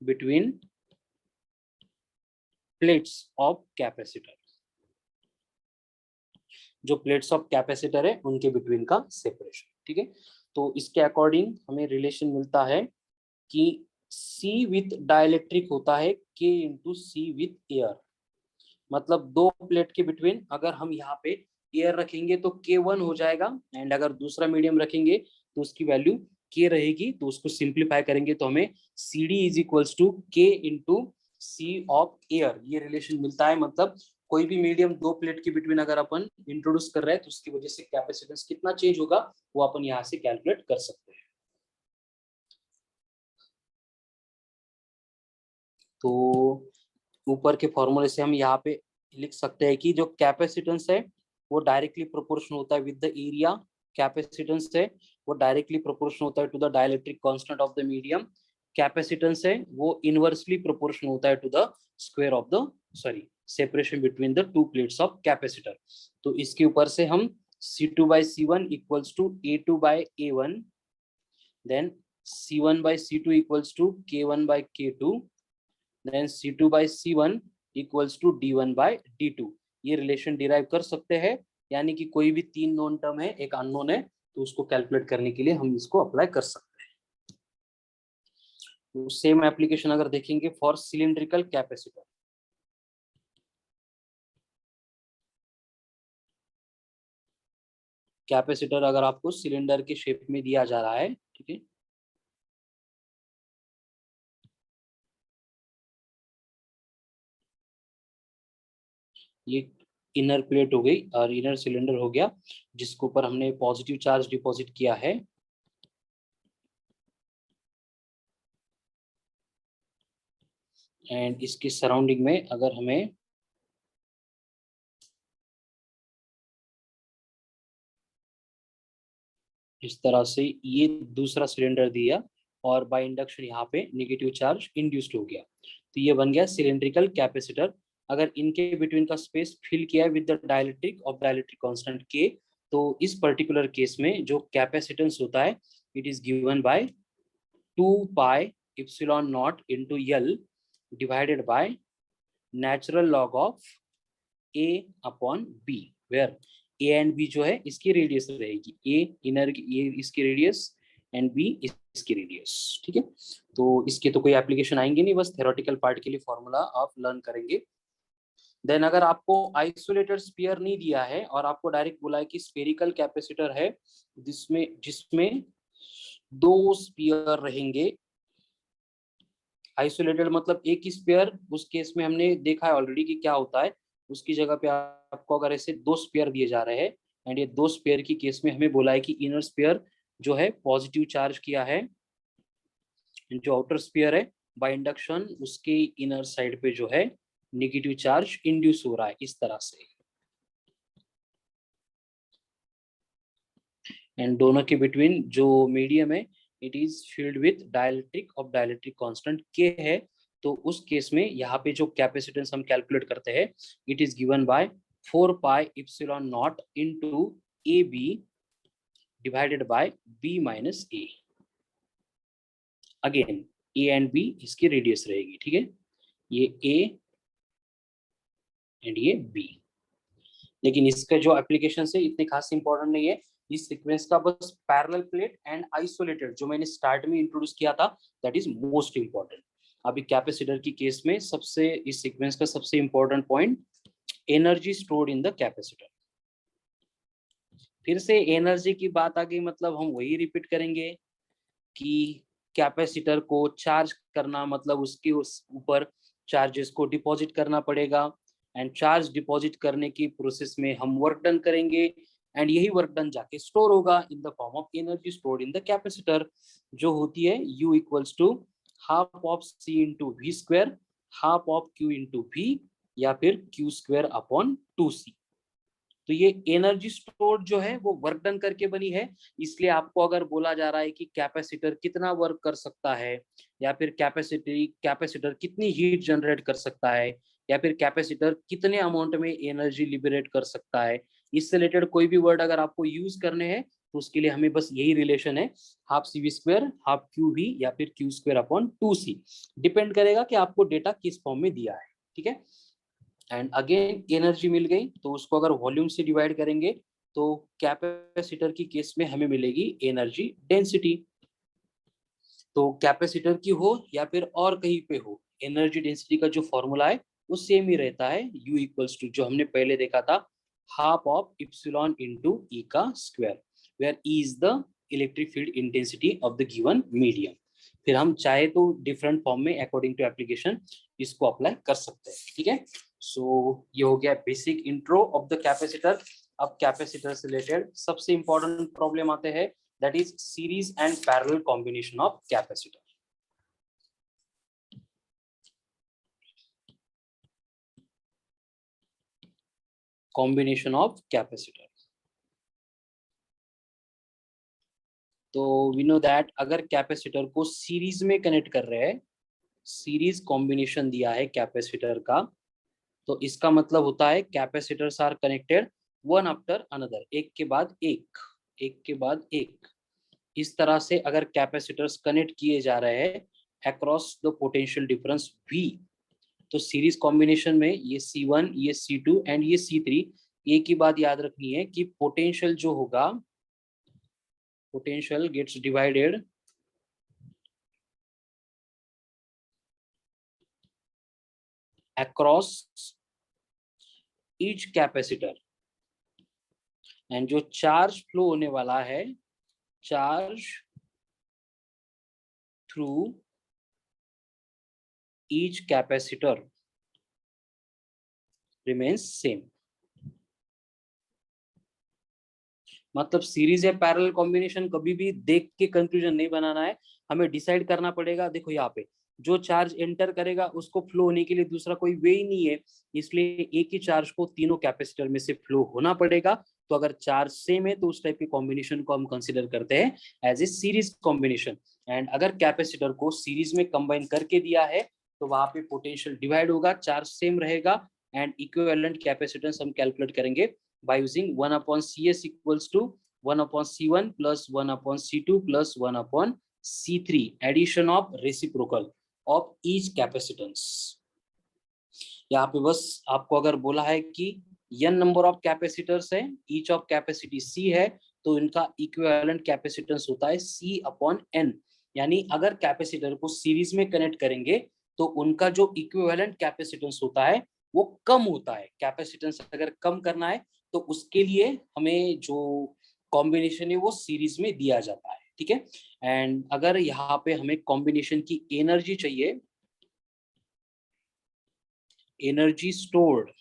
between plates of capacitor. जो प्लेट्स ऑफ कैपेसिटर है उनके बिटवीन का सेपरेशन, ठीक है। तो इसके अकॉर्डिंग हमें रिलेशन मिलता है कि C विथ डाइलेक्ट्रिक होता है K into C with air. मतलब दो प्लेट के बिटवीन अगर हम यहाँ पे एयर रखेंगे तो K1 हो जाएगा, एंड अगर दूसरा मीडियम रखेंगे तो उसकी वैल्यू K रहेगी। तो उसको सिंप्लीफाई करेंगे तो हमें CD is equals to K into C of air, ये रिलेशन मिलता है। मतलब कोई भी मीडियम दो प्लेट के बिटवीन अगर अपन इंट्रोड्यूस कर रहे हैं तो उसकी वजह से कैपेसिटेंस कितना चेंज होगा वो अपन यहाँ से कैलकुलेट कर सकते हैं। तो ऊपर के फॉर्मूले से हम यहाँ पे लिख सकते हैं कि जो कैपेसिटेंस है वो डायरेक्टली प्रोपोर्शनल होता है विद द एरिया। कैपेसिटेंस है वो डायरेक्टली प्रोपोर्शनल होता है to the dielectric constant of the medium. Capacitance है वो इनवर्सली प्रोपोर्शनल होता है to the square of the separation between the two plates of capacitor. तो इसके ऊपर से हम C2 by C1 equals to A2 by A1, then C1 by C2 equals to K1 by K2, then C2 by C1 equals to D1 by D2। ये relation derive कर सकते हैं, यानी कि कोई भी तीन नोन टर्म है एक अननोन है तो उसको कैलकुलेट करने के लिए हम इसको अप्लाई कर सकते हैं। तो सेम एप्लीकेशन अगर देखेंगे फॉर सिलिंड्रिकल कैपेसिटर। कैपेसिटर अगर आपको सिलेंडर के शेप में दिया जा रहा है, ठीक है, ये इनर प्लेट हो गई और इनर सिलेंडर हो गया जिसके ऊपर हमने पॉजिटिव चार्ज डिपॉजिट किया है। एंड इसकी सराउंडिंग में अगर हमें इस तरह से ये दूसरा सिलेंडर दिया और बाय इंडक्शन यहाँ पे नेगेटिव चार्ज इंड्यूस्ड हो गया, तो ये बन गया सिलेंड्रिकल कैपेसिटर। अगर इनके बिटवीन का स्पेस फिल किया है विद द डाइलेक्ट्रिक कांस्टेंट के, तो इस पर्टिकुलर केस में जो कैपेसिटेंस होता है it is given bye 2 pi epsilon naught into L divided by natural log of A upon B, where A and B जो है इसकी रेडियस रहेगी, A इनर ये इसकी रेडियस एंड B इसकी रेडियस। ठीक है, तो इसके तो कोई एप्लीकेशन आएंगे नहीं, बस थ्योरेटिकल पार्ट के लिए फॉर्मूला आप लर्न करेंगे। देन अगर आपको आइसोलेटेड स्फीयर नहीं दिया है और आपको डायरेक्ट बोला है कि स्फेरिकल कैपेसिटर है जिसमें 2 स्फीयर रहेंगे, आइसोलेटेड मतलब एक ही स्फीयर, उस केस में हमने देखा है ऑलरेडी कि क्या होता है, उसकी जगह पे आपको अगर ऐसे 2 स्फीयर दिए जा रहे हैं एंड ये 2 स्फीयर की केस में हमें बोला है कि इनर स्फीयर जो है पॉजिटिव चार्ज किया है, जो आउटर स्फीयर है बाय इंडक्शन उसके इनर साइड पे जो है नेगेटिव चार्ज इंड्यूस हो रहा है इस तरह से, एंड दोनों के बिटवीन जो मीडियम है it is filled with dielectric of dielectric constant के है। तो उस केस में यहाँ पे जो कैपेसिटेंस हम कैलकुलेट करते हैं it is given by 4 pi epsilon not into a b divided by b minus a. Again a and b इसकी रेडियस रहेगी, ठीक है, ये ए एंड ये बी। लेकिन इसका जो एप्लीकेशन है इतने खास इंपॉर्टेंट नहीं है, इस सीक्वेंस का बस पैरेलल प्लेट एंड आइसोलेटेड जो मैंने स्टार्ट में इंट्रोड्यूस किया था दैट इज मोस्ट इंपॉर्टेंट। अभी कैपेसिटर की केस में सबसे इस सीक्वेंस का सबसे important point energy stored in the capacitor. फिर से एनर्जी की बात आ गई, मतलब हम वही रिपीट करेंगे कि कैपेसिटर को चार्ज करना मतलब उसके ऊपर चार्जेस को डिपॉजिट करना पड़ेगा एंड चार्ज डिपॉजिट करने की प्रोसेस में हम वर्क डन करेंगे एंड यही वर्क डन जाके स्टोर होगा in the form of energy stored in the capacitor, जो होती है U equals to half of C into V square, half of Q into V, या फिर Q स्क्वायर अपॉन 2C। तो ये एनर्जी स्टोर जो है वो वर्क डन करके बनी है, इसलिए आपको अगर बोला जा रहा है कि कैपेसिटर कितना वर्क कर सकता है या फिर कैपेसिटर कितनी हीट जनरेट कर सकता है या फिर कैपेसिटर कितने अमाउंट में एनर्जी लिबरेट कर सकता है, इससे रिलेटेड कोई भी वर्ड अगर आपको यूज करने हैं तो उसके लिए हमें बस यही रिलेशन है, half C V square half Q V या फिर Q square upon 2C। Depend करेगा कि आपको डेटा किस फॉर्म में दिया है, ठीक है। एंड अगेन एनर्जी मिल गई तो उसको अगर वॉल्यूम से डिवाइड करेंगे तो कैपेसिटर की केस में हमें मिलेगी एनर्जी डेंसिटी। तो कैपेसिटर की हो या फिर और कहीं पे हो एनर्जी डेंसिटी का जो फॉर्मूला है वो सेम ही रहता है, U इक्वल्स टू जो हमने पहले देखा था half of epsilon into E का square, where E is the electric field intensity of the given medium. फिर हम चाहे तो डिफरेंट फॉर्म में अकॉर्डिंग टू एप्लीकेशन इसको अप्लाई कर सकते हैं, ठीक है। सो ये हो गया basic intro of the capacitor. अब कैपेसिटर से रिलेटेड सबसे इंपॉर्टेंट प्रॉब्लम आते हैं, that is series and parallel combination of capacitor. Combination of capacitor. तो we know that अगर कैपेसिटर को सीरीज में कनेक्ट कर रहे हैं, सीरीज कॉम्बिनेशन दिया है कैपेसिटर का, तो इसका मतलब होता है capacitors are connected one after another, एक के बाद एक, एक के बाद एक। इस तरह से अगर कैपेसिटर्स कनेक्ट किए जा रहे हैं across the potential difference V, तो सीरीज कॉम्बिनेशन में ये C1 ये C2 एंड ये C3, एक ही बात याद रखनी है कि पोटेंशियल जो होगा, potential gets divided across each capacitor, and जो चार्ज फ्लो होने वाला है charge through each capacitor remains same. मतलब सीरीज या पैरेलल कॉम्बिनेशन कभी भी देख के कंक्लूजन नहीं बनाना है, हमें डिसाइड करना पड़ेगा। देखो यहाँ पे जो चार्ज एंटर करेगा उसको फ्लो होने के लिए दूसरा कोई वे ही नहीं है, इसलिए एक ही चार्ज को तीनों कैपेसिटर में से फ्लो होना पड़ेगा। तो अगर चार्ज सेम है तो उस टाइप के कॉम्बिनेशन को हम कंसिडर करते हैं as a series combination. And अगर कैपेसिटर को सीरीज में कंबाइन करके दिया है तो वहां पे पोटेंशियल डिवाइड होगा, चार्ज सेम रहेगा एंड इक्विवेलेंट कैपेसिटेंस हम कैलकुलेट करेंगे by using 1 upon CS equals to 1 upon C1 plus 1 upon C2 plus 1 upon C3 addition of reciprocal of each capacitance. यहाँ पे बस आपको अगर बोला है कि n नंबर ऑफ कैपेसिटर्स है, ईच ऑफ कैपेसिटी C है, तो इनका इक्विवेलेंट कैपेसिटेंस होता है C अपॉन n। यानी अगर कैपेसिटर को सीरीज में कनेक्ट करेंगे तो उनका जो इक्विवेलेंट कैपेसिटेंस होता है वो कम होता है। कैपेसिटेंस अगर कम करना है तो उसके लिए हमें जो कॉम्बिनेशन है वो सीरीज में दिया जाता है, ठीक है। एंड अगर यहाँ पे हमें कॉम्बिनेशन की एनर्जी चाहिए, energy stored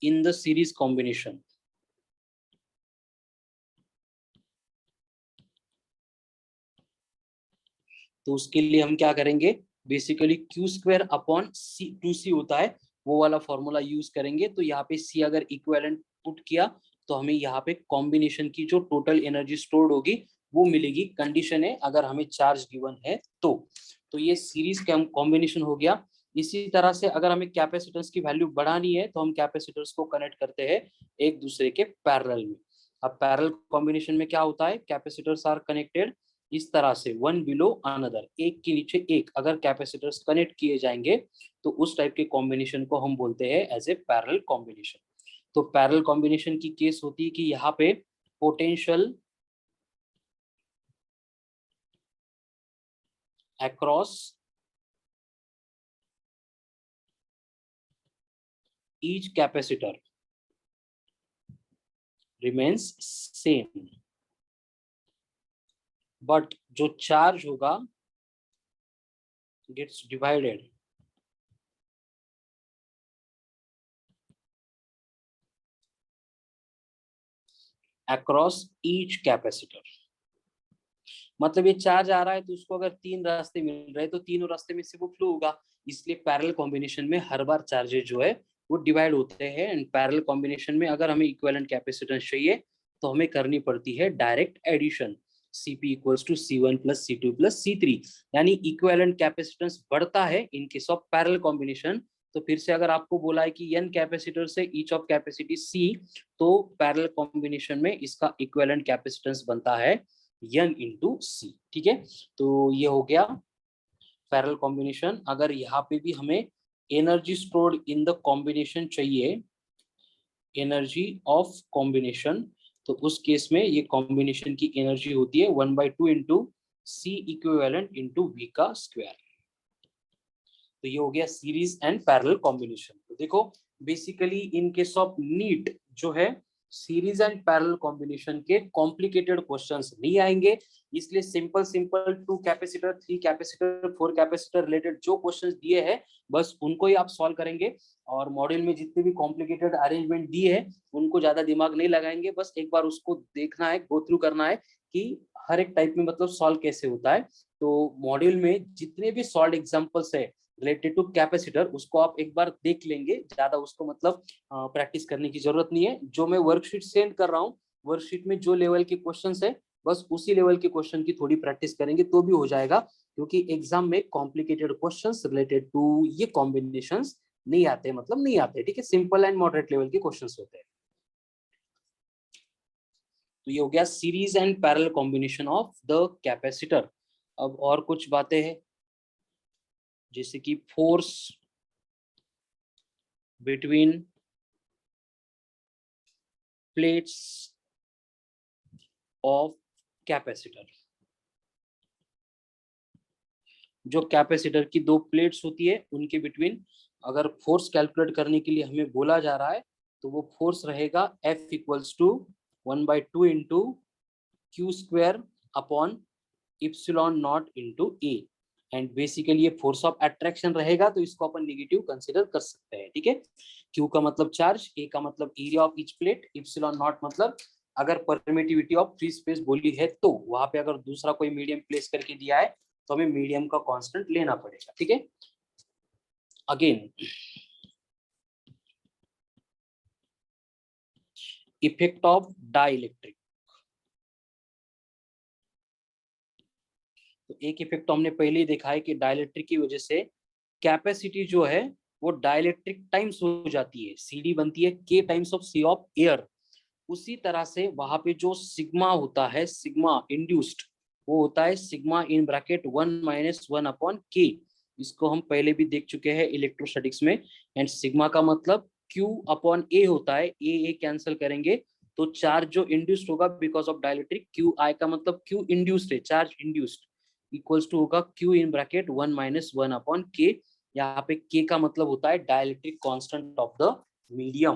in the series combination, तो उसके लिए हम क्या करेंगे, बेसिकली क्यू स्क्वायर अपॉन सी 2c होता है, वो वाला फॉर्मूला यूज करेंगे। तो यहाँ पे c अगर इक्विवेलेंट पुट किया तो हमें यहाँ पे कॉम्बिनेशन की जो टोटल एनर्जी स्टोर्ड होगी वो मिलेगी। कंडीशन है अगर हमें चार्ज गिवन है तो ये सीरीज कॉम्बिनेशन हो गया। इसी तरह से अगर हमें कैपेसिटेंस की वैल्यू बढ़ानी है तो हम कैपेसिटर्स को कनेक्ट करते हैं एक दूसरे के पैरेलल में। अब पैरेलल कॉम्बिनेशन में क्या होता है, कैपेसिटर्स आर कनेक्टेड इस तरह से वन बिलो अनदर, एक के नीचे एक अगर कैपेसिटर्स कनेक्ट किए जाएंगे तो उस टाइप के कॉम्बिनेशन को हम बोलते हैं एज ए पैरेलल कॉम्बिनेशन। तो पैरेलल कॉम्बिनेशन की केस होती है कि यहाँ पे potential across each capacitor remains same, but जो चार्ज होगा gets divided across each capacitor. मतलब ये चार्ज आ रहा है तो उसको अगर तीन रास्ते मिल रहे हैं तो तीनों रास्ते में से वो फ्लो होगा। इसलिए पैरेलल कॉम्बिनेशन में हर बार चार्जेस जो है वो डिवाइड होते हैं। एंड पैरेलल कॉम्बिनेशन में अगर हमें इक्विवेलेंट कैपेसिटेंस चाहिए तो हमें करनी पड़ती है direct addition, Cp equals to C1 plus C2 plus C3। यानी इक्विवेलेंट कैपेसिटेंस बढ़ता है in case of parallel combination. तो फिर से अगर आपको बोला है कि n कैपेसिटर से ईच ऑफ कैपेसिटी C, तो पैरेलल कॉम्बिनेशन में इसका इक्विवेलेंट कैपेसिटेंस बनता है n इंटू सी, ठीक है। तो ये हो गया पैरेलल कॉम्बिनेशन। अगर यहाँ पे भी हमें energy stored in the combination चाहिए, एनर्जी ऑफ कॉम्बिनेशन, तो उस केस में ये कॉम्बिनेशन की एनर्जी होती है 1/2 into C equivalent into V का स्क्वायर। तो ये हो गया सीरीज एंड पैरेलल कॉम्बिनेशन। तो देखो basically in case of NEET जो है सीरीज एंड पैरेलल कॉम्बिनेशन के कॉम्प्लिकेटेड क्वेश्चंस नहीं आएंगे। इसलिए simple simple 2 capacitor 3 capacitor 4 capacitor related जो क्वेश्चंस दिए हैं बस उनको ही आप सॉल्व करेंगे। और मॉड्यूल में जितने भी कॉम्प्लिकेटेड अरेंजमेंट दिए हैं उनको ज्यादा दिमाग नहीं लगाएंगे, बस एक बार उसको देखना है, गो थ्रू करना है कि हर एक टाइप में मतलब सॉल्व कैसे होता है। तो मॉड्यूल में जितने भी सॉल्व एग्जांपल्स है रिलेटेड टू कैपेसिटर उसको आप एक बार देख लेंगे, ज्यादा उसको मतलब प्रैक्टिस करने की जरूरत नहीं है। जो मैं वर्कशीट सेंड कर रहा हूँ वर्कशीट में जो लेवल के क्वेश्चंस है बस उसी लेवल के क्वेश्चन की थोड़ी प्रैक्टिस करेंगे तो भी हो जाएगा, क्योंकि एग्जाम में कॉम्प्लिकेटेड क्वेश्चंस रिलेटेड टू ये कॉम्बिनेशंस नहीं आते, मतलब नहीं आते, ठीक है। सिंपल एंड मॉडरेट लेवल के क्वेश्चंस होते हैं। तो ये हो गया series and parallel combination of the capacitor. अब और कुछ बातें हैं जैसे कि force between plates of capacitor. जो कैपेसिटर की दो प्लेट्स होती है उनके बिटवीन अगर फोर्स कैलकुलेट करने के लिए हमें बोला जा रहा है तो वो फोर्स रहेगा F equals to 1/2 into Q square upon epsilon not into A. And basically ये फोर्स ऑफ अट्रैक्शन रहेगा तो इसको अपन नेगेटिव कंसीडर कर सकते हैं, ठीक है। क्यू का मतलब चार्ज, ए का मतलब area of each plate, epsilon not मतलब अगर परमिटिविटी ऑफ फ्री स्पेस बोली है तो वहां पे अगर दूसरा कोई मीडियम प्लेस करके दिया है तो हमें मीडियम का कांस्टेंट लेना पड़ेगा, ठीक है। Again effect of dielectric. तो एक इफेक्ट तो हमने पहले ही देखा है कि डाइलेक्ट्रिक की वजह से कैपेसिटी जो है वो डाइलेक्ट्रिक टाइम्स हो जाती है, CD बनती है K times of C of air. उसी तरह से वहां पे जो सिग्मा होता है, सिग्मा इंड्यूस्ड, वो होता है सिग्मा इन ब्रैकेट 1-1/k। इसको हम पहले भी देख चुके हैं इलेक्ट्रोस्टैटिक्स में। एंड सिग्मा का मतलब Q/A होता है, ए कैंसिल करेंगे तो चार्ज जो इंड्यूस्ड होगा because of dielectric, Q I का मतलब क्यू इंड्यूस्ड है, चार्ज इंड्यूस्ड इक्वल्स टू होगा Q इन ब्रैकेट 1-1/k। यहाँ पे k का मतलब होता है dielectric constant of the medium.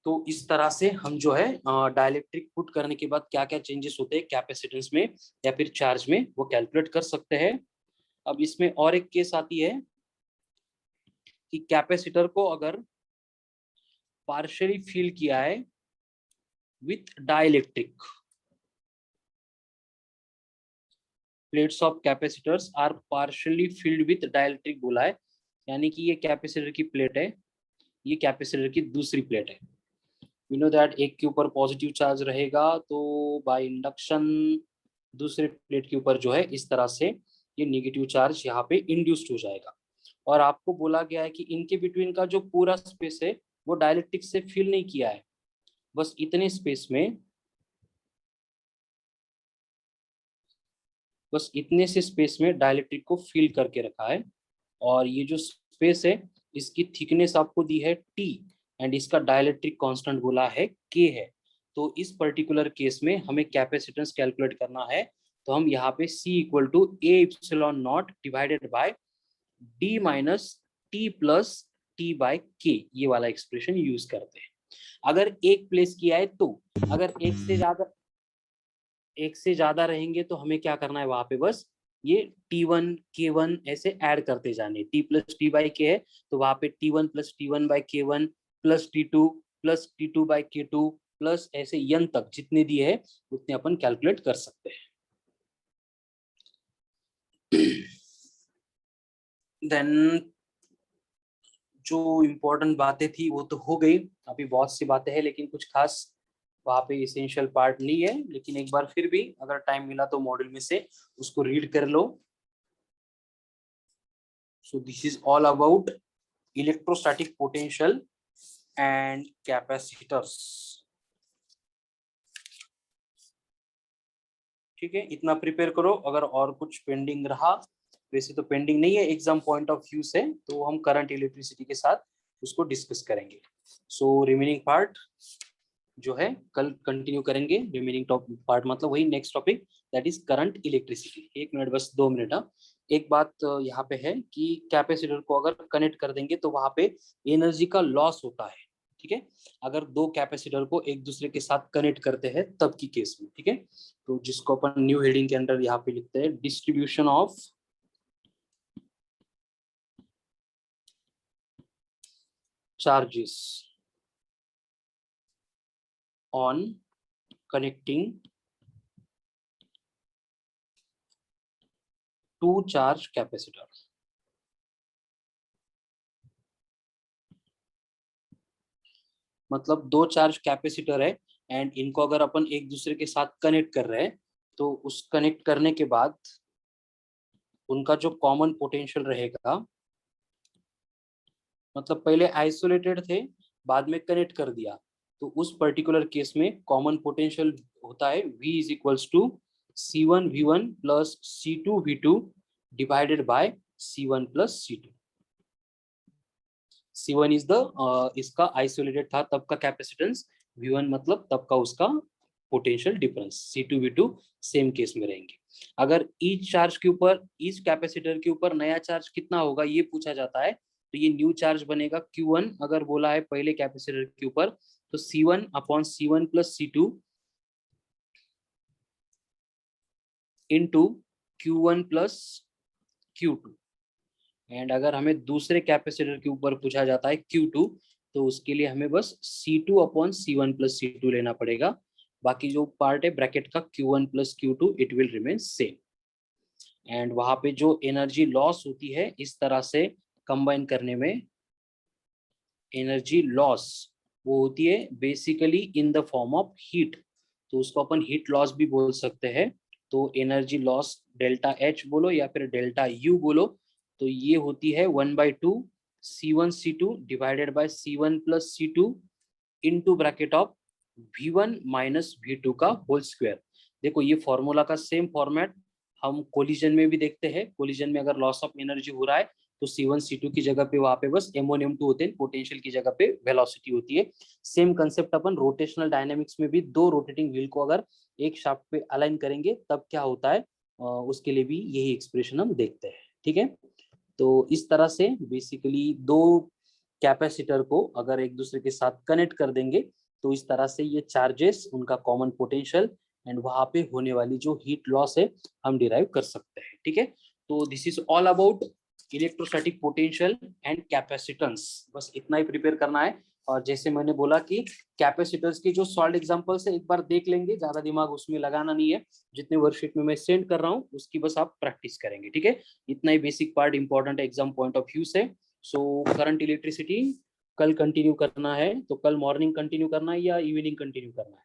तो इस तरह से हम जो है डाइलेक्ट्रिक पुट करने के बाद क्या क्या चेंजेस होते हैं कैपेसिटेंस में या फिर चार्ज में वो कैलकुलेट कर सकते हैं। अब इसमें और एक केस आती है कि कैपेसिटर को अगर पार्शियली फिल किया है with dielectric, plates of capacitors are partially filled with dielectric बोला है, यानी कि ये कैपेसिटर की प्लेट है, ये कैपेसिटर की दूसरी प्लेट है। वी नो दैट एक के ऊपर पॉजिटिव चार्ज रहेगा तो बाय इंडक्शन दूसरे प्लेट के ऊपर जो है इस तरह से ये नेगेटिव चार्ज यहाँ पे इंड्यूस्ड हो जाएगा। और आपको बोला गया है कि इनके बिटवीन का जो पूरा स्पेस है वो डाइलेक्ट्रिक से फिल नहीं किया है, बस इतने स्पेस में, बस इतने से स्पेस में डाइलेक्ट्रिक को फिल करके रखा है। और ये जो स्पेस है इसकी थिकनेस आपको दी है T एंड इसका डाइलेक्ट्रिक कांस्टेंट बोला है K है। तो इस पर्टिकुलर केस में हमें कैपेसिटेंस कैलकुलेट करना है, तो हम यहाँ पे C equal to A epsilon not divided by D minus T plus T by K, ये वाला एक्सप्रेशन यूज करते हैं। अगर एक प्लेस किया है तो, अगर एक से ज्यादा रहेंगे तो हमें क्या करना है, वहां पे बस ये T1 K1 ऐसे ऐड करते जाने। T plus T by K है तो वहां पे T1 plus T1 by K1 plus T2 plus T2 by K2 plus ऐसे n तक जितने दिए है उतने अपन कैलकुलेट कर सकते हैं। देन जो इम्पोर्टेंट बातें थी वो तो हो गई, अभी बहुत सी बातें हैं लेकिन कुछ खास वहाँ पे इसेंशियल पार्ट नहीं है, लेकिन एक बार फिर भी अगर टाइम मिला तो मॉड्यूल में से उसको रीड कर लो। So this is all about electrostatic potential and capacitors. ठीक है, इतना प्रिपेयर करो। अगर और कुछ पेंडिंग रहा, वैसे तो पेंडिंग नहीं है एग्जाम पॉइंट ऑफ व्यू से, तो हम करंट इलेक्ट्रिसिटी के साथ उसको डिस्कस करेंगे। सो रिमेनिंग पार्ट जो है कल कंटिन्यू करेंगे। रिमेनिंग टॉपिक पार्ट मतलब वही next topic, that is current electricity. 1 minute, बस 2 मिनट। एक बात यहाँ पे है कि कैपेसिटर को अगर कनेक्ट कर देंगे तो वहां पे एनर्जी का लॉस होता है। ठीक है, अगर दो कैपेसिटर को एक दूसरे के साथ कनेक्ट करते हैं तब की केस में। ठीक है, तो जिसको अपन न्यू हेडिंग के अंदर यहाँ पे लिखते हैं distribution of charges on connecting to charge capacitor. मतलब दो चार्ज कैपेसिटर है एंड इनको अगर अपन एक दूसरे के साथ कनेक्ट कर रहे हैं तो उस कनेक्ट करने के बाद उनका जो कॉमन पोटेंशियल रहेगा, मतलब पहले आइसोलेटेड थे बाद में कनेक्ट कर दिया, तो उस पर्टिकुलर केस में कॉमन पोटेंशियल होता है V is equals to C1V1 plus C2V2 divided by C1 plus C2। C1 is the इसका आइसोलेटेड था तब का कैपेसिटेंस, V1 मतलब तब का उसका potential difference, C2V2 same case में रहेंगे। अगर ईच चार्ज के ऊपर, ईच कैपेसिटर के ऊपर नया चार्ज कितना होगा ये पूछा जाता है, तो ये न्यू चार्ज बनेगा Q1 अगर बोला है पहले कैपेसिटर के ऊपर, तो C1 upon C1 plus C2 into Q1 plus Q2। And अगर हमें दूसरे कैपेसिटर के ऊपर पूछा जाता है Q2, तो उसके लिए हमें बस C2 upon C1 plus C2 लेना पड़ेगा। बाकी जो पार्ट है ब्रैकेट का Q1 plus Q2 it will remain same. And वहां पे जो एनर्जी लॉस होती है इस तरह से कंबाइन करने में, एनर्जी लॉस वो होती है basically in the form of heat, तो उसको अपन हीट लॉस भी बोल सकते हैं। तो एनर्जी लॉस डेल्टा H बोलो या फिर डेल्टा U बोलो, तो ये होती है 1/2 C1 C2 divided by C1 plus C2 into bracket of V1 minus V2 का होल स्क्वायर। देखो ये फॉर्मूला का सेम फॉर्मेट हम कोलिजन में भी देखते हैं। कोलिजन में अगर लॉस ऑफ एनर्जी हो रहा है तो C1 C2 की जगह पे वहां पे बस M1 M2 होते हैं, पोटेंशियल की जगह पे वेलोसिटी होती है। सेम कंसेप्ट अपन रोटेशनल डायनामिक्स में भी दो रोटेटिंग व्हील को अगर एक शाफ्ट पे अलाइन करेंगे तब क्या होता है, उसके लिए भी यही एक्सप्रेशन हम देखते हैं। ठीक है, तो इस तरह से बेसिकली दो कैपेसिटर को अगर एक दूसरे के साथ कनेक्ट कर देंगे तो इस तरह से ये चार्जेस, उनका कॉमन पोटेंशियल एंड वहां पे होने वाली जो हीट लॉस है हम डिराइव कर सकते हैं। ठीक है, तो this is all about electrostatic potential and capacitance. बस इतना ही प्रिपेयर करना है। और जैसे मैंने बोला कि कैपेसिटर्स की जो सॉल्ड एग्जांपल्स है एक बार देख लेंगे, ज्यादा दिमाग उसमें लगाना नहीं है। जितने वर्कशीट में मैं सेंड कर रहा हूँ उसकी बस आप प्रैक्टिस करेंगे। ठीक है, इतना ही basic part important exam point of view से। सो करंट इलेक्ट्रिसिटी कल कंटिन्यू करना है तो कल मॉर्निंग कंटिन्यू करना है या इवनिंग कंटिन्यू करना है?